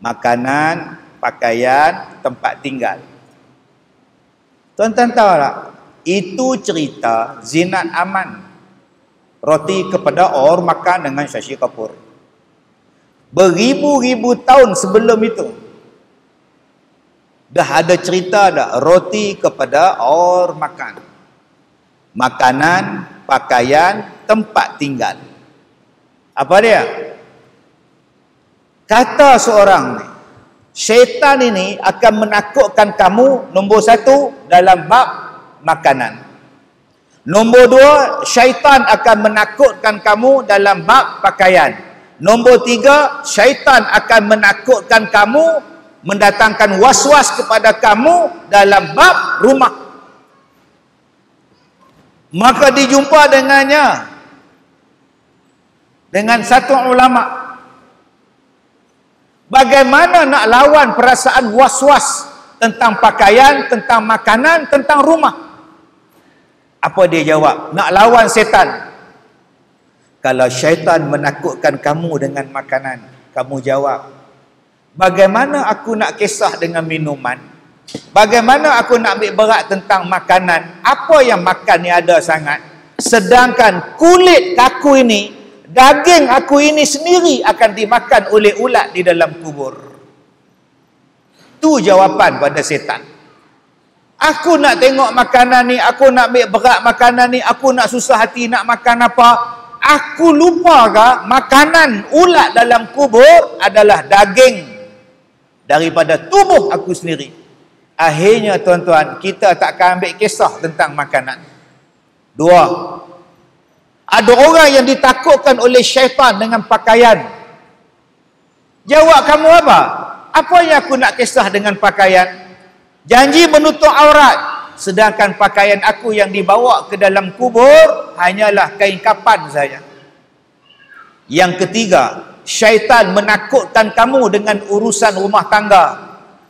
makanan, pakaian, tempat tinggal. Tuan-tuan tahu tak? Itu cerita Zinat Aman. Roti kepada or makan dengan Shashi Kapoor. Beribu-ribu tahun sebelum itu dah ada cerita dah, roti kepada or makan, makanan, pakaian, tempat tinggal. Apa dia? Kata seorang ni, syaitan ini akan menakutkan kamu, nombor satu, dalam bab makanan. Nombor dua, syaitan akan menakutkan kamu dalam bab pakaian. Nombor tiga, syaitan akan menakutkan kamu, mendatangkan was-was kepada kamu dalam bab rumah. Maka dijumpa dengannya dengan satu ulama. Bagaimana nak lawan perasaan was-was tentang pakaian, tentang makanan, tentang rumah? Apa dia jawab? Nak lawan setan. Kalau syaitan menakutkan kamu dengan makanan, kamu jawab, bagaimana aku nak kisah dengan minuman? Bagaimana aku nak ambil berat tentang makanan? Apa yang makan ni ada sangat? Sedangkan kulit aku ini, daging aku ini sendiri akan dimakan oleh ulat di dalam kubur. Tu jawapan pada setan. Aku nak tengok makanan ni, aku nak ambil berat makanan ni, aku nak susah hati nak makan apa. Aku lupa ke makanan ulat dalam kubur adalah daging daripada tubuh aku sendiri. Akhirnya tuan-tuan, kita tak akan ambil kisah tentang makanan. Dua, ada orang yang ditakutkan oleh syaitan dengan pakaian. Jawab kamu apa? Apa yang aku nak kisah dengan pakaian? Janji menutup aurat, sedangkan pakaian aku yang dibawa ke dalam kubur hanyalah kain kapan saja. Yang ketiga, syaitan menakutkan kamu dengan urusan rumah tangga.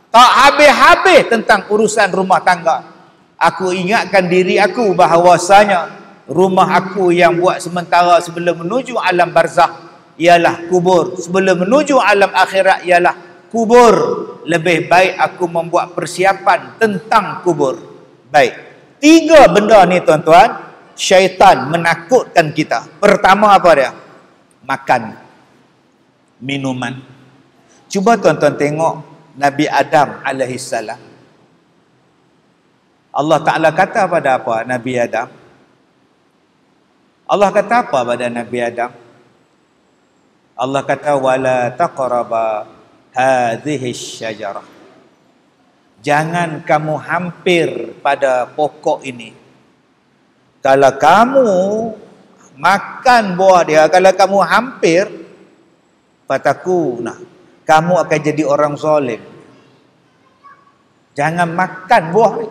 Tak habis-habis tentang urusan rumah tangga. Aku ingatkan diri aku bahawasanya rumah aku yang buat sementara sebelum menuju alam barzakh ialah kubur, sebelum menuju alam akhirat ialah kubur. Lebih baik aku membuat persiapan tentang kubur. Baik, tiga benda ni tuan-tuan, syaitan menakutkan kita. Pertama apa dia? Makan, minuman. Cuba tuan-tuan tengok Nabi Adam alaihissalam. Allah Ta'ala kata pada apa Nabi Adam? Allah kata apa pada Nabi Adam? Allah kata wala taqraba hadhihi syajarah. Jangan kamu hampir pada pokok ini. Kalau kamu makan buah dia, kalau kamu hampir, fatakuna, kamu akan jadi orang zalim. Jangan makan buah ni.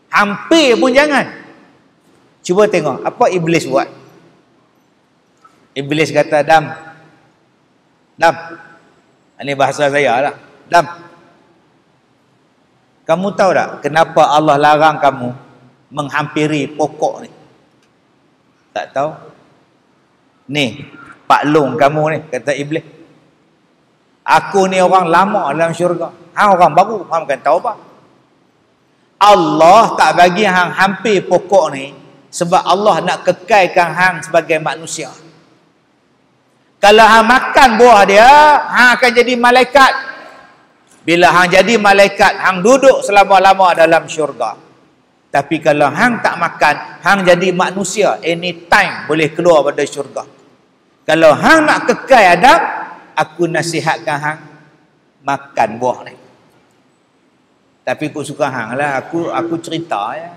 Hampir pun jangan. Cuba tengok apa iblis buat. Iblis kata, Dam, ini bahasa saya lah. Dam, kamu tahu tak kenapa Allah larang kamu menghampiri pokok ni? Tak tahu? Ni, Pak Long kamu ni, kata iblis. Aku ni orang lama dalam syurga. Hang orang baru, hang bukan tahu apa. Allah tak bagi hang hampir pokok ni sebab Allah nak kekalkan hang sebagai manusia. Kalau hang makan buah dia, hang akan jadi malaikat. Bila hang jadi malaikat, hang duduk selama-lama dalam syurga. Tapi kalau hang tak makan, hang jadi manusia, anytime boleh keluar pada syurga. Kalau hang nak kekal Adam, aku nasihatkan hang makan buah ni. Tapi aku suka hang lah, aku cerita ya.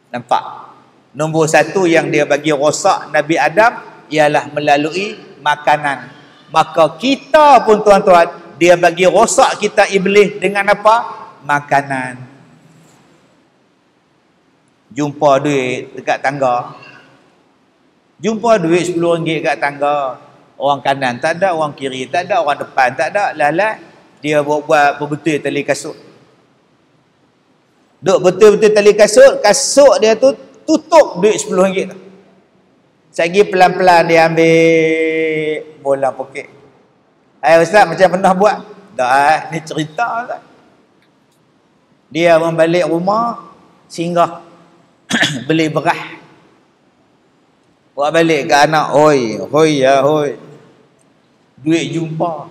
Nampak? Nombor satu yang dia bagi rosak Nabi Adam ialah melalui makanan. Maka kita pun tuan-tuan, dia bagi rosak kita iblis dengan apa? Makanan. Jumpa duit dekat tangga. Jumpa duit RM10 kat tangga. Orang kanan tak ada, orang kiri tak ada, orang depan tak ada. Lalat dia buat betul tali kasut. Duk betul-betul tali kasut, kasut dia tu tutup duit RM10 tu. Sagi pelan-pelan dia ambil bola poket. Ustaz macam pernah buat? Dah, ni cerita Ustaz. Dia membalik rumah, singgah beli beras. Buat balik ke anak, hoi. Duit jumpa.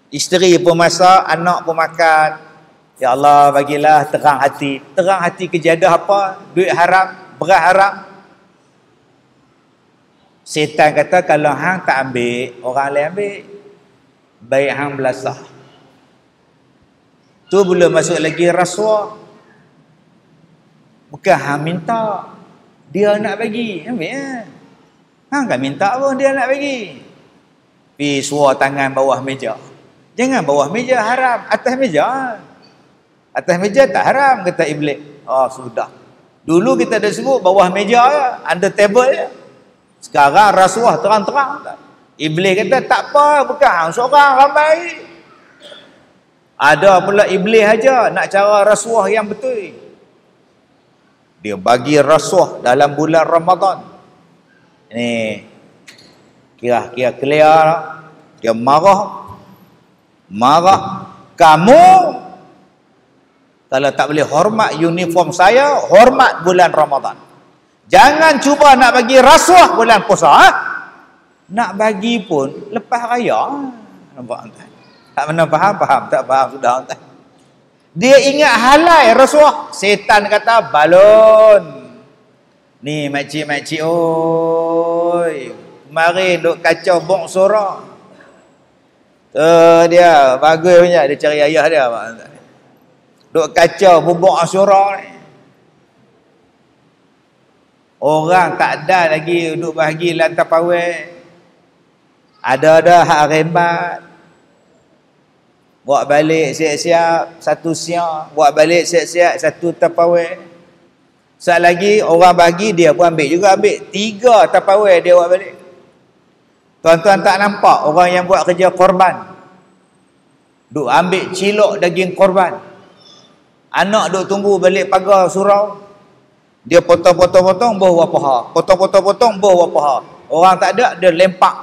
Isteri pun masak, anak pun makan. Ya Allah, bagilah terang hati. Terang hati kejadah apa? Duit haram, beras haram. Setan kata, kalau hang tak ambil, orang lain ambil. Baik hang belasah. Tu belum masuk lagi rasuah. Bukan hang minta, dia nak bagi. Ambil ya. Hang kan minta pun, dia nak bagi. Pergi suar tangan bawah meja. Jangan bawah meja haram, atas meja. Atas meja tak haram, kata iblis. Oh, sudah. Dulu kita ada sebut bawah meja ya, under table ya. Sekarang rasuah terang-terang. Iblis kata tak apa, bukan hang seorang, ramai. Ada pula iblis aja nak cara rasuah yang betul. Dia bagi rasuah dalam bulan Ramadan. Ini kira-kira clear. Dia marah. Kamu kalau tak boleh hormat uniform saya, hormat bulan Ramadan. Jangan cuba nak bagi rasuah bulan puasa. Ha? Nak bagi pun lepas raya. Nampak tak? Tak pernah faham, tak faham sudah tak? Dia ingat halal rasuah. Setan kata balon. Ni makcik-makcik oi. Mari duk kacau bong sorak. Dia bagus punya, dia cari ayah dia. Duk kacau bubuk asyura ni. Orang tak ada lagi duk bahagi lantai pawai. Ada hak rembat. Buat balik siap-siap satu siang, buat balik siap-siap satu tapawai. Saat lagi orang bagi dia pun ambil juga, ambil 3 tapawai dia buat balik. Tuan-tuan tak nampak orang yang buat kerja korban duk ambil cilok daging korban. Anak duk tunggu balik pagar surau. Dia potong-potong-potong bawa paha. Potong-potong-potong bawa paha. Orang tak ada, dia lempak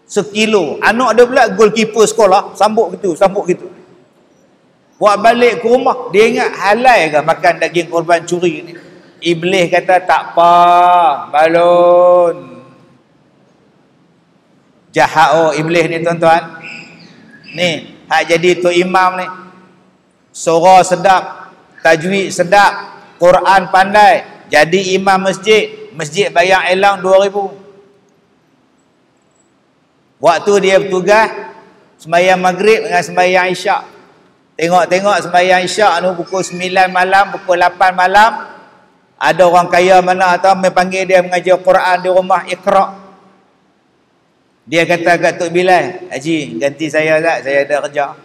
1 kilo. Anak dia pula goalkeeper sekolah, sambuk gitu. Buat balik ke rumah, dia ingat halal ke makan daging korban curi ni. Iblis kata tak apa, balon. Jahat iblis ni tuan-tuan. Ni, hak jadi tu imam ni. Surah sedap, tajwid sedap, Quran pandai. Jadi imam masjid, masjid bayang elang 2,000. Waktu dia bertugas sembahyang maghrib dengan sembahyang isyak. Tengok-tengok sembahyang isyak ni pukul 9 malam, pukul 8 malam. Ada orang kaya mana atau panggil dia mengajar Quran di rumah, Iqra. Dia kata kat Tok Bilal, "Haji, ganti saya tak? Saya ada kerja."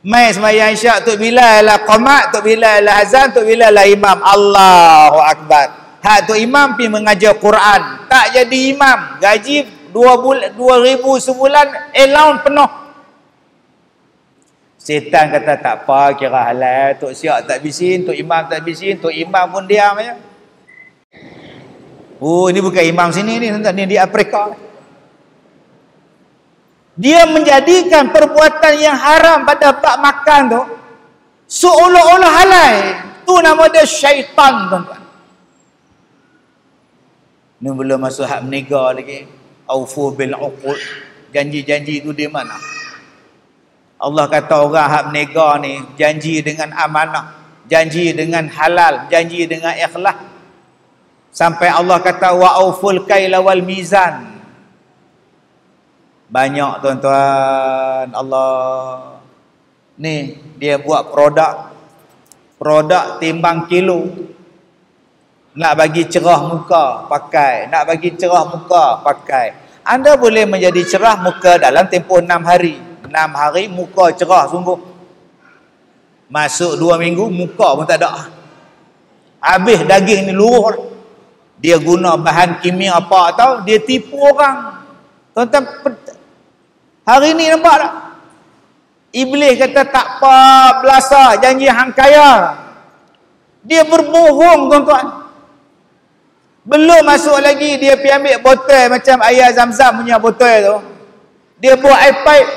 Mai sembahyang isyak, Tok Bilal lah qamat, Tok Bilal lah azan, Tok Bilal lah imam. Allahu Akbar. Hak Tok Imam pergi mengajar Quran, tak jadi imam, gaji 2,000 sebulan, allowance penuh. Setan kata tak apa, kira halal. Tok Siak tak bisin, Tok Imam tak bisin, Tok Imam pun diam aja. Oh, ini bukan imam sini ni, ni di Afrika. Dia menjadikan perbuatan yang haram pada bab makan tu seolah-olah halal. Tu nama dia syaitan, tuan-tuan. Ni belum masuk hak meniaga lagi. Aufu bil uqud. Janji-janji tu di mana? Allah kata orang hak meniaga ni janji dengan amanah, janji dengan halal, janji dengan ikhlas. Sampai Allah kata wa auful kaila wal mizan. Banyak tuan-tuan, Allah ni dia buat produk timbang kilo. Nak bagi cerah muka, pakai. Nak bagi cerah muka, pakai. Anda boleh menjadi cerah muka dalam tempoh 6 hari. 6 hari muka cerah sungguh. Masuk 2 minggu, muka pun tak ada. Habis daging ni luruh. Dia guna bahan kimia apa tahu, dia tipu orang. Tuan-tuan, hari ni nampak tak? Iblis kata tak apa, belasa, janji hang kaya. Dia berbohong, tuan-tuan. Belum masuk lagi, dia pergi ambil botol macam air zam-zam punya botol tu. Dia buat air pipe.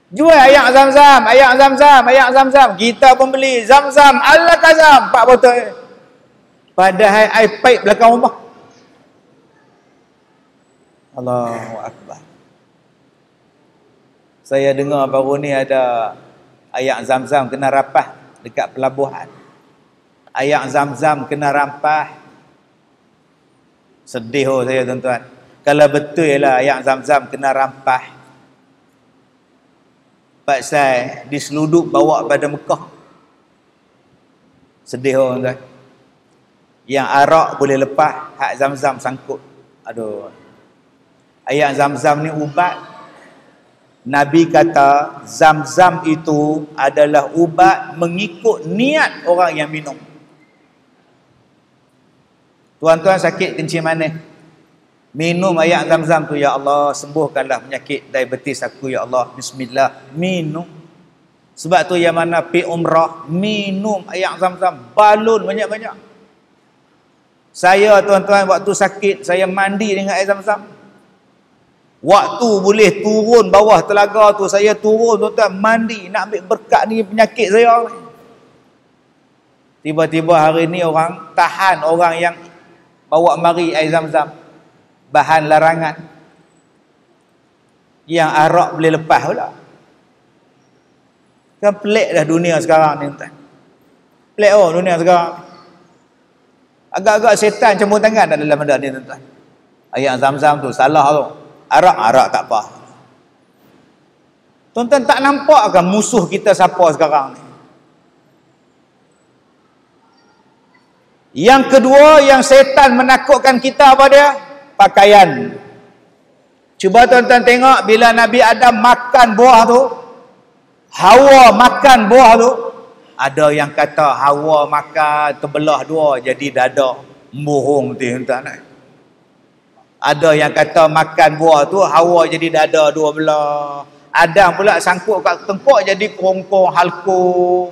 Jual air zam-zam, air zam-zam, air zam-zam. Kita pun beli zam-zam, Al-Kazam, 4 botol. Padahal air pipe belakang rumah. Allahu Akbar. Saya dengar baru ni ada air zam-zam kena rapah dekat pelabuhan. Air zam-zam kena rampah. Sedih saya, tuan-tuan. Kalau betul lah air zam-zam kena rampah. Pasal diseluduk bawa pada Mekah. Sedih tuan-tuan. Yang arak boleh lepas, hak zam-zam sangkut. Aduh. Air zam-zam ni ubat. Nabi kata zam-zam itu adalah ubat mengikut niat orang yang minum. Tuan-tuan sakit kencing manis, minum air zam-zam tu, ya Allah sembuhkanlah penyakit diabetes aku, ya Allah, bismillah, minum. Sebab tu yang mana pi umrah, minum air zam-zam, balun banyak-banyak. Saya, tuan-tuan, waktu sakit saya mandi dengan air zam-zam. Waktu boleh turun bawah telaga tu, saya turun, tuan-tuan, mandi nak ambil berkat ni penyakit saya. Tiba-tiba hari ni orang tahan orang yang bawa mari air zam-zam, bahan larangan. Yang arak boleh lepas pula. Kan pelik dah dunia sekarang ni, tuan. Pelik dunia sekarang. Agak-agak setan campur tangan dalam benda ni, tuan. Air zam-zam tu salah tu. Arak tak apa. Tuan-tuan tak nampak ke musuh kita siapa sekarang ni? Yang kedua, yang setan menakutkan kita apa dia? Pakaian. Cuba tuan-tuan tengok bila Nabi Adam makan buah tu, Hawa makan buah tu, ada yang kata Hawa makan terbelah dua jadi dada. Bohong tuan-tuan. Ada yang kata makan buah tu Hawa jadi dada dua belah. Adam pula sangkut kat tengkok jadi kerongkong halkum.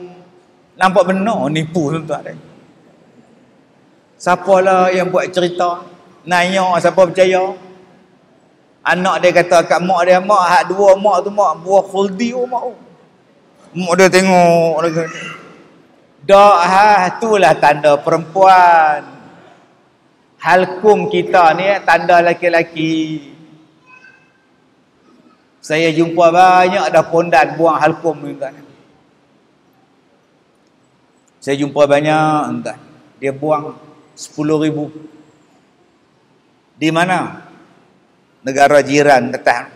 Nampak benar nipu, tuan-tuan. Siapalah yang buat cerita? Nanya siapa percaya? Anak dia kata kat mak dia, mak hak dua mak tu mak buah khuldi mak. Mak dia tengok dia kata, dak itulah tanda perempuan. Halkum kita ni tanda laki-laki. Saya jumpa banyak dah pondan buang halkum ni, tuan. Saya jumpa banyak, tuan. Dia buang 10,000. Di mana? Negara jiran datang.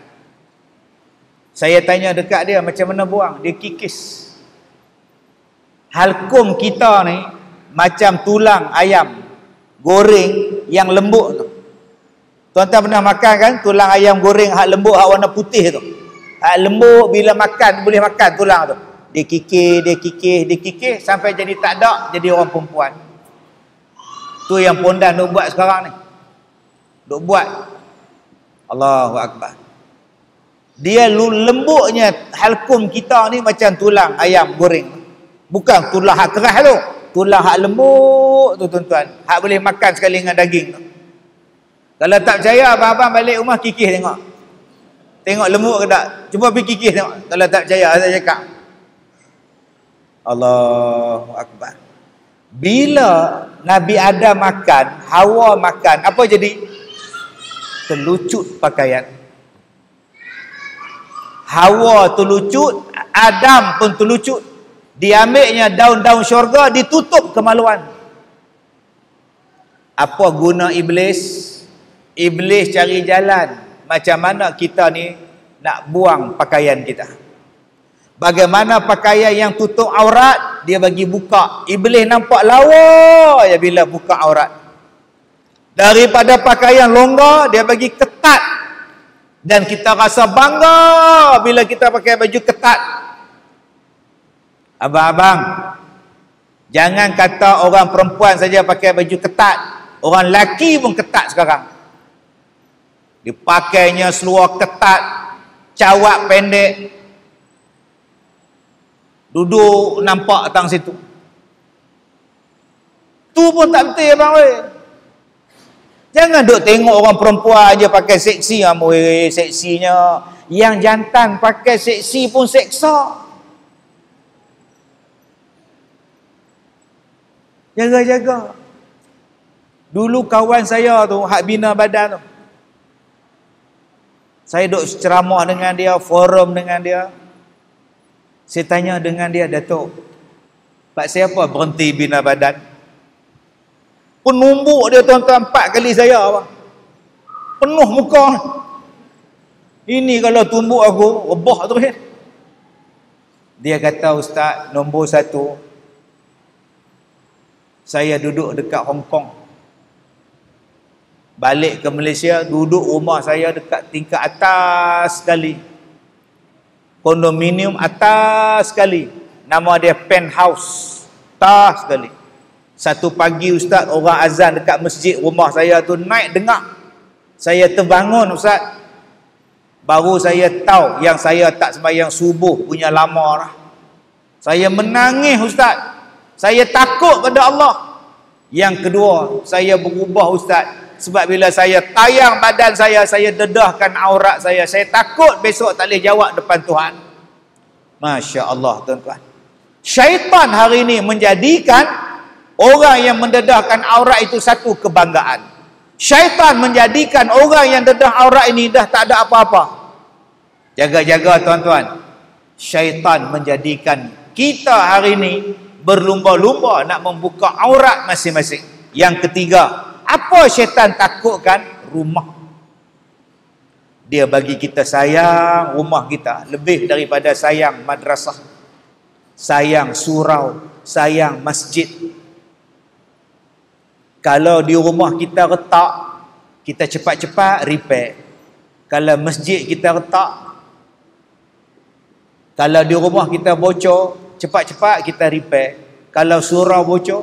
Saya tanya dekat dia macam mana buang, dia kikis. Halkum kita ni macam tulang ayam goreng yang lembut tu. Tuan-tuan pernah makan kan tulang ayam goreng hak lembut, hak warna putih tu. Hak lembut bila makan boleh makan tulang tu. Dia kikis sampai jadi tak ada, jadi orang perempuan. Tu yang pondan duk buat sekarang ni. Duk buat. Allahu Akbar. Dia lembutnya halkum kita ni macam tulang ayam goreng. Bukan tulang hak keras tu. Tulang hak lembut tu, tuan-tuan. Hak boleh makan sekali dengan daging tu. Kalau tak percaya, abang-abang balik rumah kikis tengok. Tengok lembut ke tak? Cuba pergi kikis tengok. Kalau tak percaya, saya cakap. Allahu Akbar. Bila Nabi Adam makan, Hawa makan, apa jadi? Terlucut pakaian. Hawa terlucut, Adam pun terlucut. Diambilnya daun-daun syurga, ditutup kemaluan. Apa guna iblis? Iblis cari jalan macam mana kita ni nak buang pakaian kita. Bagaimana pakaian yang tutup aurat, dia bagi buka. Iblis nampak lawa ya bila buka aurat. Daripada pakaian longgar, dia bagi ketat. Dan kita rasa bangga bila kita pakai baju ketat. Abang-abang, jangan kata orang perempuan saja pakai baju ketat. Orang lelaki pun ketat sekarang. Dipakainya seluar ketat, cawak pendek, duduk nampak tang situ. Tu pun tak betul abang weh. Jangan duk tengok orang perempuan aja pakai seksi, weh seksinya. Yang jantan pakai seksi pun seksa. Jaga-jaga. Dulu kawan saya tu, hak bina badan tu, saya duk ceramah dengan dia, forum dengan dia. Saya tanya dengan dia, Datuk, Pak siapa berhenti bina badan? Penumbuk dia tuan-tuan 4 kali saya, abang. Penuh muka. Ini kalau tumbuk aku, rebah terus. Dia kata, Ustaz, nombor 1, saya duduk dekat Hong Kong. Balik ke Malaysia, duduk rumah saya dekat tingkat atas sekali. Kondominium atas sekali. Nama dia penthouse. Atas sekali. Satu pagi Ustaz, orang azan dekat masjid rumah saya tu naik dengar. Saya terbangun Ustaz. Baru saya tahu yang saya tak sembahyang subuh punya lama lah. Saya menangis Ustaz. Saya takut pada Allah. Yang kedua, saya berubah Ustaz. Sebab bila saya tayang badan saya dedahkan aurat saya. Saya takut besok tak boleh jawab depan Tuhan. Masya Allah tuan-tuan. Syaitan hari ini menjadikan orang yang mendedahkan aurat itu satu kebanggaan. Syaitan menjadikan orang yang dedah aurat ini dah tak ada apa-apa. Jaga-jaga tuan-tuan. Syaitan menjadikan kita hari ini berlumba-lumba nak membuka aurat masing-masing. Yang ketiga, apa syaitan takutkan? Rumah. Dia bagi kita sayang rumah kita lebih daripada sayang madrasah, sayang surau, sayang masjid. Kalau di rumah kita retak, kita cepat-cepat repair. Kalau masjid kita retak, kalau di rumah kita bocor, cepat-cepat kita repair. Kalau surau bocor,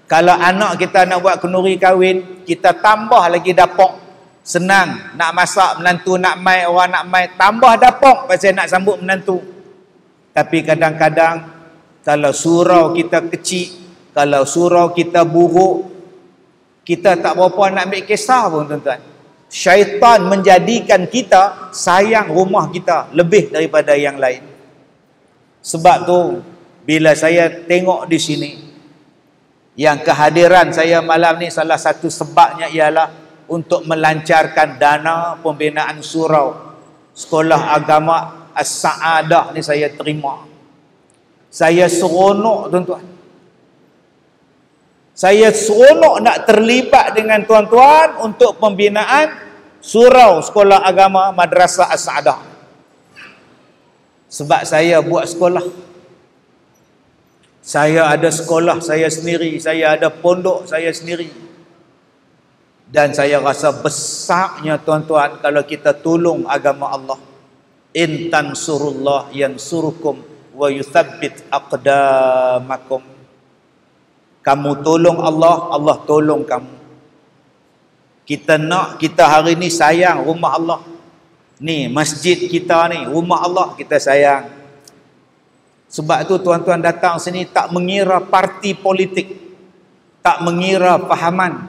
kalau anak kita nak buat kenduri kahwin, kita tambah lagi dapur. Senang nak masak menantu nak mai, orang nak mai, tambah dapur pasal nak sambut menantu. Tapi kadang-kadang kalau surau kita kecil, kalau surau kita buruk, kita tak berapa nak ambil kisah pun tuan-tuan. Syaitan menjadikan kita sayang rumah kita lebih daripada yang lain. Sebab tu bila saya tengok di sini, yang kehadiran saya malam ni salah satu sebabnya ialah untuk melancarkan dana pembinaan surau sekolah agama As-Sa'adah ni saya terima. Saya seronok tuan-tuan. Saya seronok nak terlibat dengan tuan-tuan untuk pembinaan surau sekolah agama Madrasah As-Sa'adah. Sebab saya buat sekolah. Saya ada sekolah saya sendiri, saya ada pondok saya sendiri. Dan saya rasa besarnya tuan-tuan kalau kita tolong agama Allah. In tansurullah yansurukum wa yuthabbit aqdamakum. Kamu tolong Allah, Allah tolong kamu. Kita hari ni sayang rumah Allah. Ni masjid kita ni, rumah Allah kita sayang. Sebab tu tuan-tuan datang sini tak mengira parti politik, tak mengira fahaman,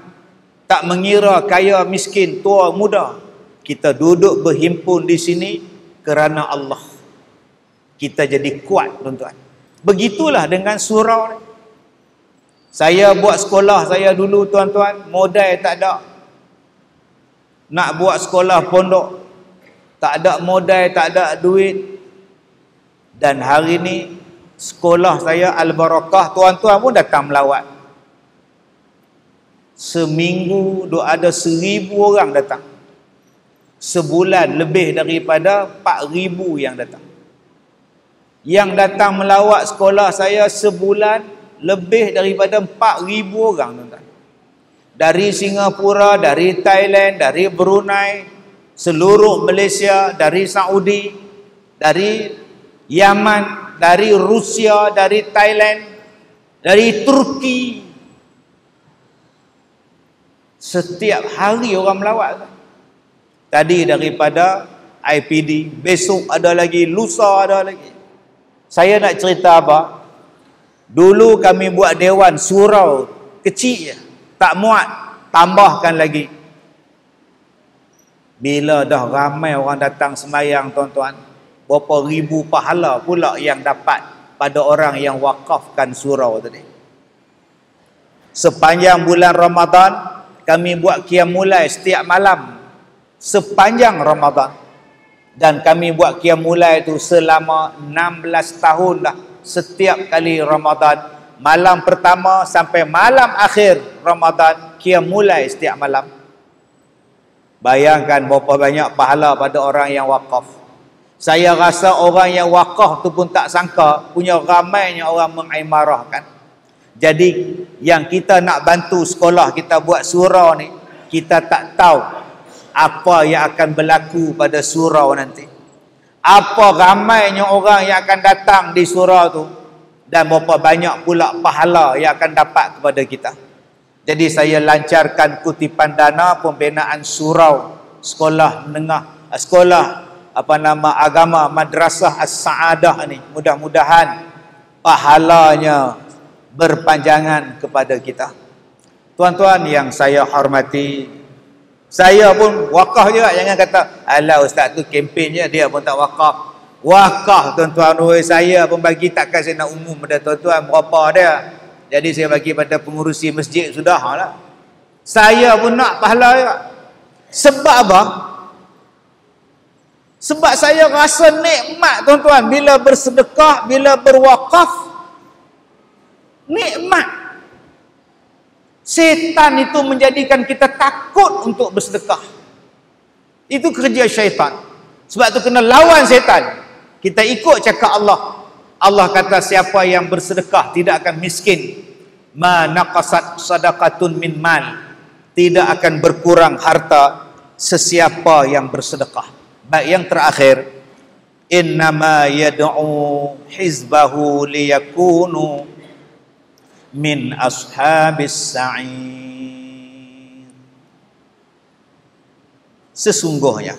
tak mengira kaya miskin, tua muda. Kita duduk berhimpun di sini kerana Allah. Kita jadi kuat tuan-tuan. Begitulah dengan surau ni. Saya buat sekolah saya dulu tuan-tuan, modal tak ada. Nak buat sekolah pondok, tak ada modal, tak ada duit. Dan hari ni sekolah saya Al-Barakah, tuan-tuan pun datang melawat. Seminggu ada 1,000 orang datang. Sebulan lebih daripada 4,000 yang datang. Yang datang melawat sekolah saya sebulan lebih daripada 4,000 orang, tuan-tuan. Dari Singapura, dari Thailand, dari Brunei, seluruh Malaysia, dari Saudi, dari Yaman, dari Rusia, dari Thailand, dari Turki. Setiap hari orang melawat. Tadi daripada IPD, besok ada lagi, lusa ada lagi. Saya nak cerita apa? Dulu kami buat dewan surau kecil je, tak muat, tambahkan lagi. Bila dah ramai orang datang sembahyang, tuan-tuan, berapa ribu pahala pula yang dapat pada orang yang wakafkan surau tadi. Sepanjang bulan Ramadan kami buat qiyam mulai setiap malam sepanjang Ramadan. Dan kami buat qiyam mulai itu selama 16 tahun dah. Setiap kali Ramadan, malam pertama sampai malam akhir Ramadan, qiyam mulai setiap malam. Bayangkan berapa banyak pahala pada orang yang wakaf. Saya rasa orang yang wakaf tu pun tak sangka punya ramainya orang mengimarahkan. Jadi yang kita nak bantu sekolah kita buat surau ni, kita tak tahu apa yang akan berlaku pada surau nanti. Apa ramainya orang yang akan datang di surau tu, dan berapa banyak pula pahala yang akan dapat kepada kita. Jadi saya lancarkan kutipan dana pembinaan surau sekolah menengah, sekolah agama Madrasah As-Saadah ni. Mudah-mudahan pahalanya berpanjangan kepada kita. Tuan-tuan yang saya hormati, saya pun wakaf juga. Jangan kata, alah ustaz tu kempen je, dia pun tak wakaf. Wakaf, tuan-tuan. Saya pun bagi, takkan saya nak umum pada tuan-tuan berapa dia. Jadi saya bagi pada pengurusi masjid, sudah lah. Saya pun nak pahala juga. Sebab apa? Sebab saya rasa nikmat, tuan-tuan. Bila bersedekah, bila berwakaf, nikmat. Setan itu menjadikan kita takut untuk bersedekah. Itu kerja syaitan. Sebab itu kena lawan setan. Kita ikut cakap Allah. Allah kata siapa yang bersedekah tidak akan miskin. Ma naqasat sadaqatun min mal. Tidak akan berkurang harta sesiapa yang bersedekah. Baik, yang terakhir, innama yad'u hizbahu liyakunu min ashabis sa'ir. Sesungguhnya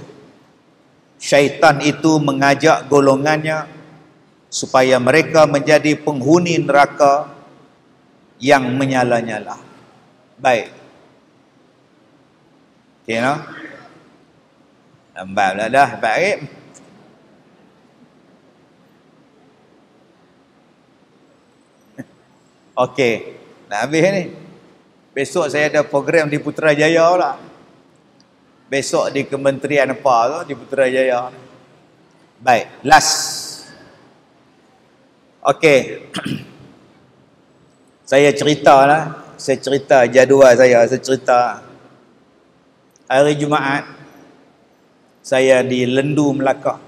syaitan itu mengajak golongannya supaya mereka menjadi penghuni neraka yang menyala-nyala. Baik. Okey, no? Lambat dah, baik. Okey, nak habis ni. Besok saya ada program di Putrajaya lah. Besok di kementerian apa tu, di Putrajaya. Baik, last. Okey. Saya cerita lah. Saya cerita jadual saya. Saya cerita hari Jumaat saya di Lendu, Melaka.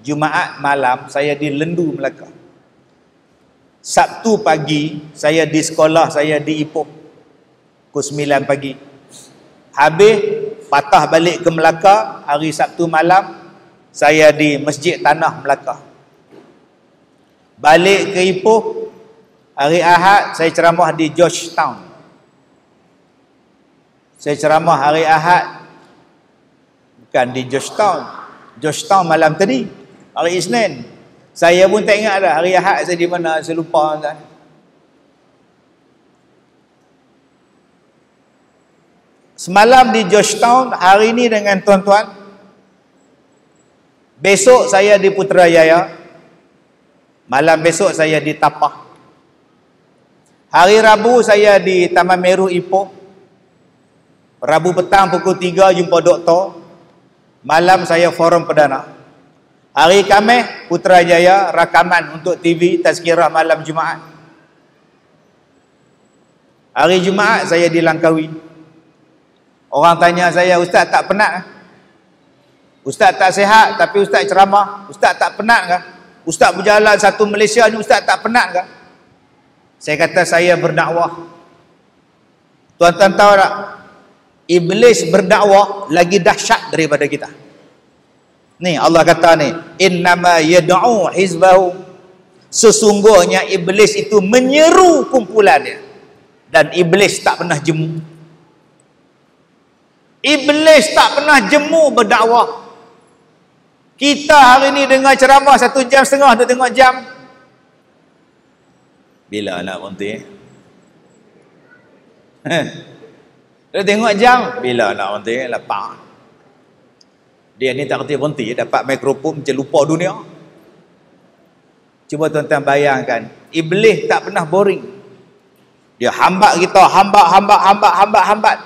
Jumaat malam saya di Lendu, Melaka. Sabtu pagi saya di sekolah saya di Ipoh pukul 9 pagi. Habis patah balik ke Melaka. Hari Sabtu malam saya di Masjid Tanah Melaka. Balik ke Ipoh hari Ahad saya ceramah di Georgetown. Saya ceramah hari Ahad bukan di Georgetown. Georgetown malam tadi. Hari Isnin saya pun tak ingat dah hari Ahad saya di mana, saya lupa. Semalam di Georgetown, hari ini dengan tuan-tuan. Besok saya di Putrajaya. Malam besok saya di Tapah. Hari Rabu saya di Taman Meru Ipoh. Rabu petang pukul 3 jumpa doktor. Malam saya forum perdana. Hari Khamis Putrajaya rakaman untuk TV tazkirah malam Jumaat. Hari Jumaat saya di Langkawi. Orang tanya saya, ustaz tak penat? Ustaz tak sihat tapi ustaz ceramah, ustaz tak penat ke? Ustaz berjalan satu Malaysia ni, ustaz tak penat ke? Saya kata saya berdakwah. Tuan-tuan tahu tak? Iblis berdakwah lagi dahsyat daripada kita. Ni Allah kata ni, innama yad'u hizbahu. Sesungguhnya iblis itu menyeru kumpulannya. Dan iblis tak pernah jemu. Iblis tak pernah jemu berdakwah. Kita hari ni dengar ceramah 1 jam setengah, duk tengok jam. Bila nak berhenti? Duk tengok jam. Bila nak berhenti? Lapar. Dia ni tak berhenti, dapat mikrofon macam lupa dunia. Cuba tuan-tuan bayangkan, iblis tak pernah boring. Dia hambat kita, hambat.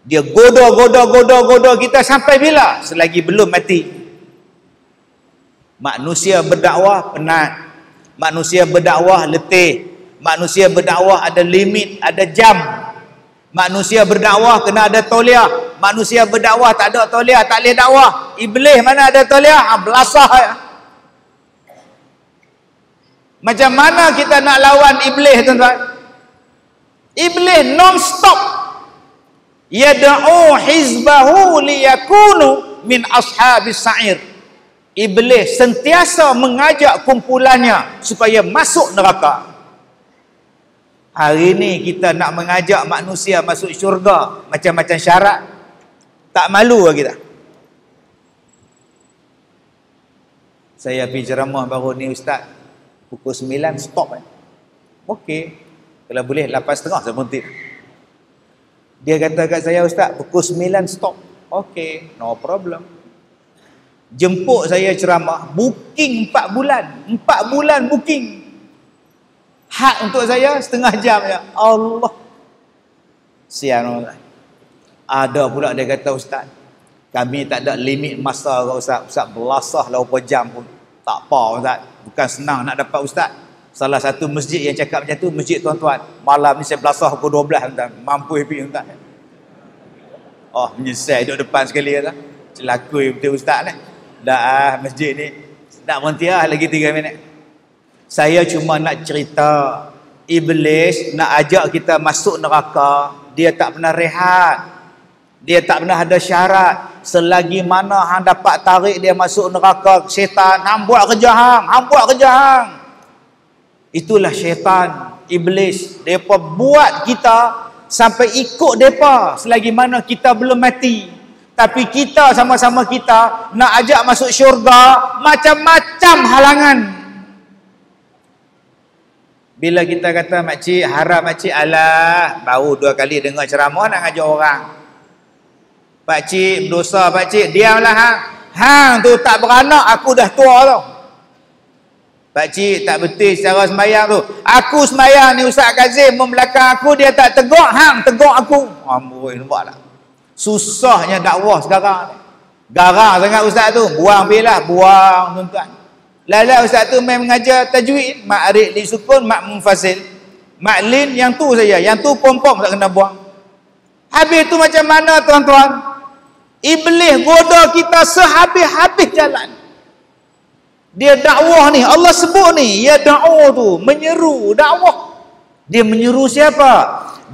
Dia goda kita sampai bila? Selagi belum mati. Manusia berdakwah penat. Manusia berdakwah letih. Manusia berdakwah ada limit, ada jam. Manusia berdakwah kena ada tauliah. Manusia berdakwah tak ada tauliah, tak boleh dakwah. Iblis mana ada tauliah? Belasah. Macam mana kita nak lawan iblis, tuan-tuan? Iblis non-stop yad'u hizbahu liyakunu min ashabis sa'ir. Iblis sentiasa mengajak kumpulannya supaya masuk neraka. Hari ni kita nak mengajak manusia masuk syurga, macam-macam syarat. Tak malu ke kita? Saya pergi ceramah baru ni, ustaz, pukul 9 stop. Okey. Kalau boleh 8.30 saya berhenti. Dia kata kat saya, ustaz, pukul 9 stop. Okey, no problem. Jemput saya ceramah, booking 4 bulan. 4 bulan booking. Hak untuk saya setengah jam je. Allah. Sian orang. Ada pula dia kata, ustaz, kami tak ada limit masa ke ustaz. Ustaz belasah lah berapa jam pun. Tak apa ustaz. Bukan senang nak dapat ustaz. Salah satu masjid yang cakap macam tu, masjid tuan-tuan. Malam ni saya belasah pukul 12 tuan. Mampu happy tuan. Oh, menyesal duduk depan sekali tuan. Celakui betul ustaz ni. Dah masjid ni nak berhenti lagi 3 minit. Saya cuma nak cerita, iblis nak ajak kita masuk neraka, dia tak pernah rehat. Dia tak pernah ada syarat. Selagi mana hang dapat tarik dia masuk neraka, syaitan, hang buat kerja hang. Itulah syaitan, iblis. Depa buat kita sampai ikut depa selagi mana kita belum mati. Tapi kita sama-sama kita nak ajak masuk syurga, macam-macam halangan. Bila kita kata, makcik haram, makcik, alah, baru 2 kali dengar ceramah nak ngajak orang. Pakcik berdosa, pakcik, diamlah hang. Hang tu tak beranak, aku dah tua tau. Pakcik tak betul secara sembahyang tu. Aku sembahyang ni, Ustaz Kazim membelakang aku, dia tak tegur, hang tegur aku. Amboi, nampak tak? Susahnya dakwah sekarang. Garang sangat ustaz tu. Buang bilah, buang tuan-tuan. Lala ustaz tu main mengajar tajwid, ma'rif li sukun, mak munfasil. Maklin yang tu saja, yang tu pom-pom tak kena buang. Habis tu macam mana tuan-tuan? Iblis goda kita sehabis-habis jalan. Dia dakwah ni, Allah sebut ni, ya dakwah tu, menyeru dakwah. Dia menyeru siapa?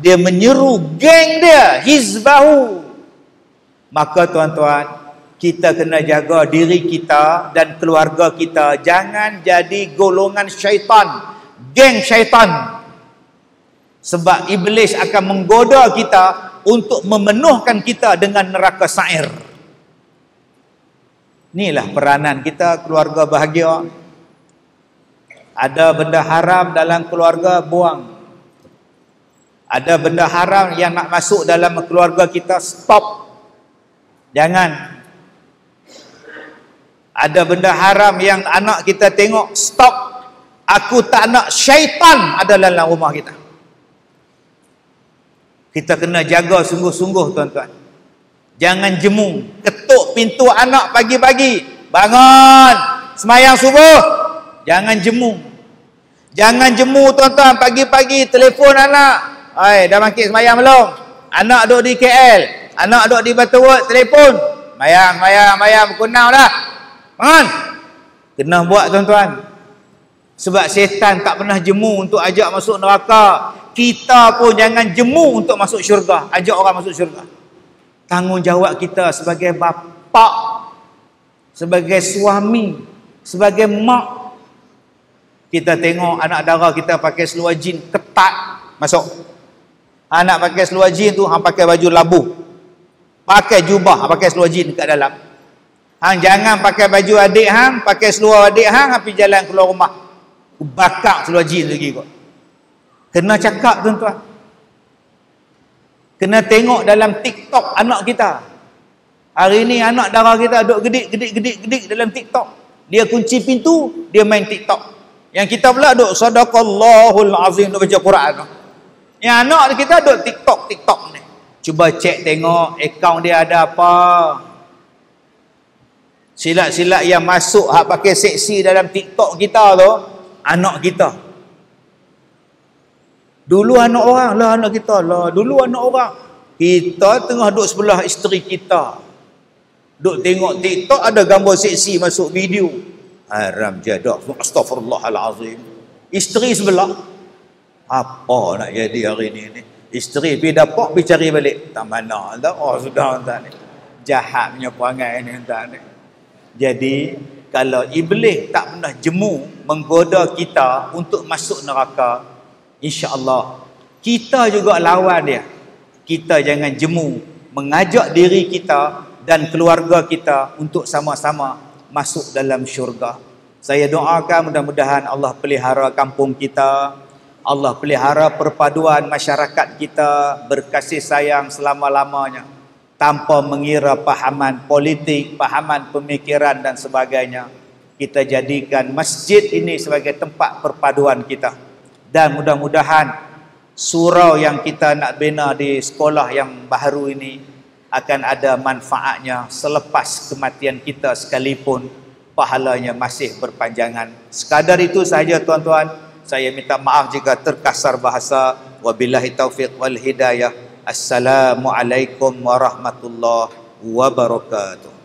Dia menyeru geng dia, hizbahu. Maka tuan-tuan, kita kena jaga diri kita dan keluarga kita. Jangan jadi golongan syaitan, geng syaitan. Sebab iblis akan menggoda kita untuk memenuhkan kita dengan neraka sa'ir. Inilah peranan kita, keluarga bahagia. Ada benda haram dalam keluarga, buang. Ada benda haram yang nak masuk dalam keluarga kita, stop. Jangan. Ada benda haram yang anak kita tengok, stop. Aku tak nak syaitan ada dalam rumah kita. Kita kena jaga sungguh-sungguh tuan-tuan. Jangan jemu. Ketuk pintu anak pagi-pagi. Bangun, semayang subuh. Jangan jemu. Jangan jemu tuan-tuan, pagi-pagi telefon anak. Hai, dah bangkit semayang belum? Anak duduk di KL. Anak duduk di Batu Wot, telefon. Mayang, pukul 6 dah. Bangun. Kena buat tuan-tuan. Sebab setan tak pernah jemu untuk ajak masuk neraka. Kita pun jangan jemu untuk masuk syurga, ajak orang masuk syurga. Tanggungjawab kita sebagai bapa, sebagai suami, sebagai mak. Kita tengok anak dara kita pakai seluar jin ketat masuk. Anak pakai seluar jin tu hang pakai baju labu. Pakai jubah, pakai seluar jin kat dalam. Hang jangan pakai baju adik hang, pakai seluar adik hang pergi jalan keluar rumah. Bakar seluar jin lagi kot. Kena cakap tuan-tuan. Kena tengok dalam TikTok anak kita. Hari ni anak dara kita duk gedik dalam TikTok. Dia kunci pintu, dia main TikTok. Yang kita pula duk sadaqallahul azim, duk baca Quran. Yang anak kita duk TikTok ni. Cuba cek tengok akaun dia ada apa. Silat-silat yang masuk hak pakai seksi dalam TikTok kita tu, anak kita. Dulu anak orang lah, anak kita lah. Dulu anak orang. Kita tengah duduk sebelah isteri kita. Duk tengok TikTok, ada gambar seksi masuk video. Haram jadah. Astaghfirullahalazim. Isteri sebelah. Apa nak jadi hari ni? Isteri pergi dapat, pergi cari balik. Tak mana. Oh sudah entah ni. Jahat punya perangai ni entah ni. Jadi, kalau iblis tak pernah jemu menggoda kita untuk masuk neraka, insya-Allah kita juga lawan dia. Kita jangan jemu mengajak diri kita dan keluarga kita untuk sama-sama masuk dalam syurga. Saya doakan mudah-mudahan Allah pelihara kampung kita, Allah pelihara perpaduan masyarakat kita berkasih sayang selama-lamanya, tanpa mengira pahaman politik, pahaman pemikiran dan sebagainya. Kita jadikan masjid ini sebagai tempat perpaduan kita. Dan mudah-mudahan surau yang kita nak bina di sekolah yang baru ini akan ada manfaatnya selepas kematian kita sekalipun, pahalanya masih berpanjangan. Sekadar itu sahaja tuan-tuan. Saya minta maaf jika terkasar bahasa. Wabillahi taufiq wal hidayah. Assalamualaikum warahmatullahi wabarakatuh.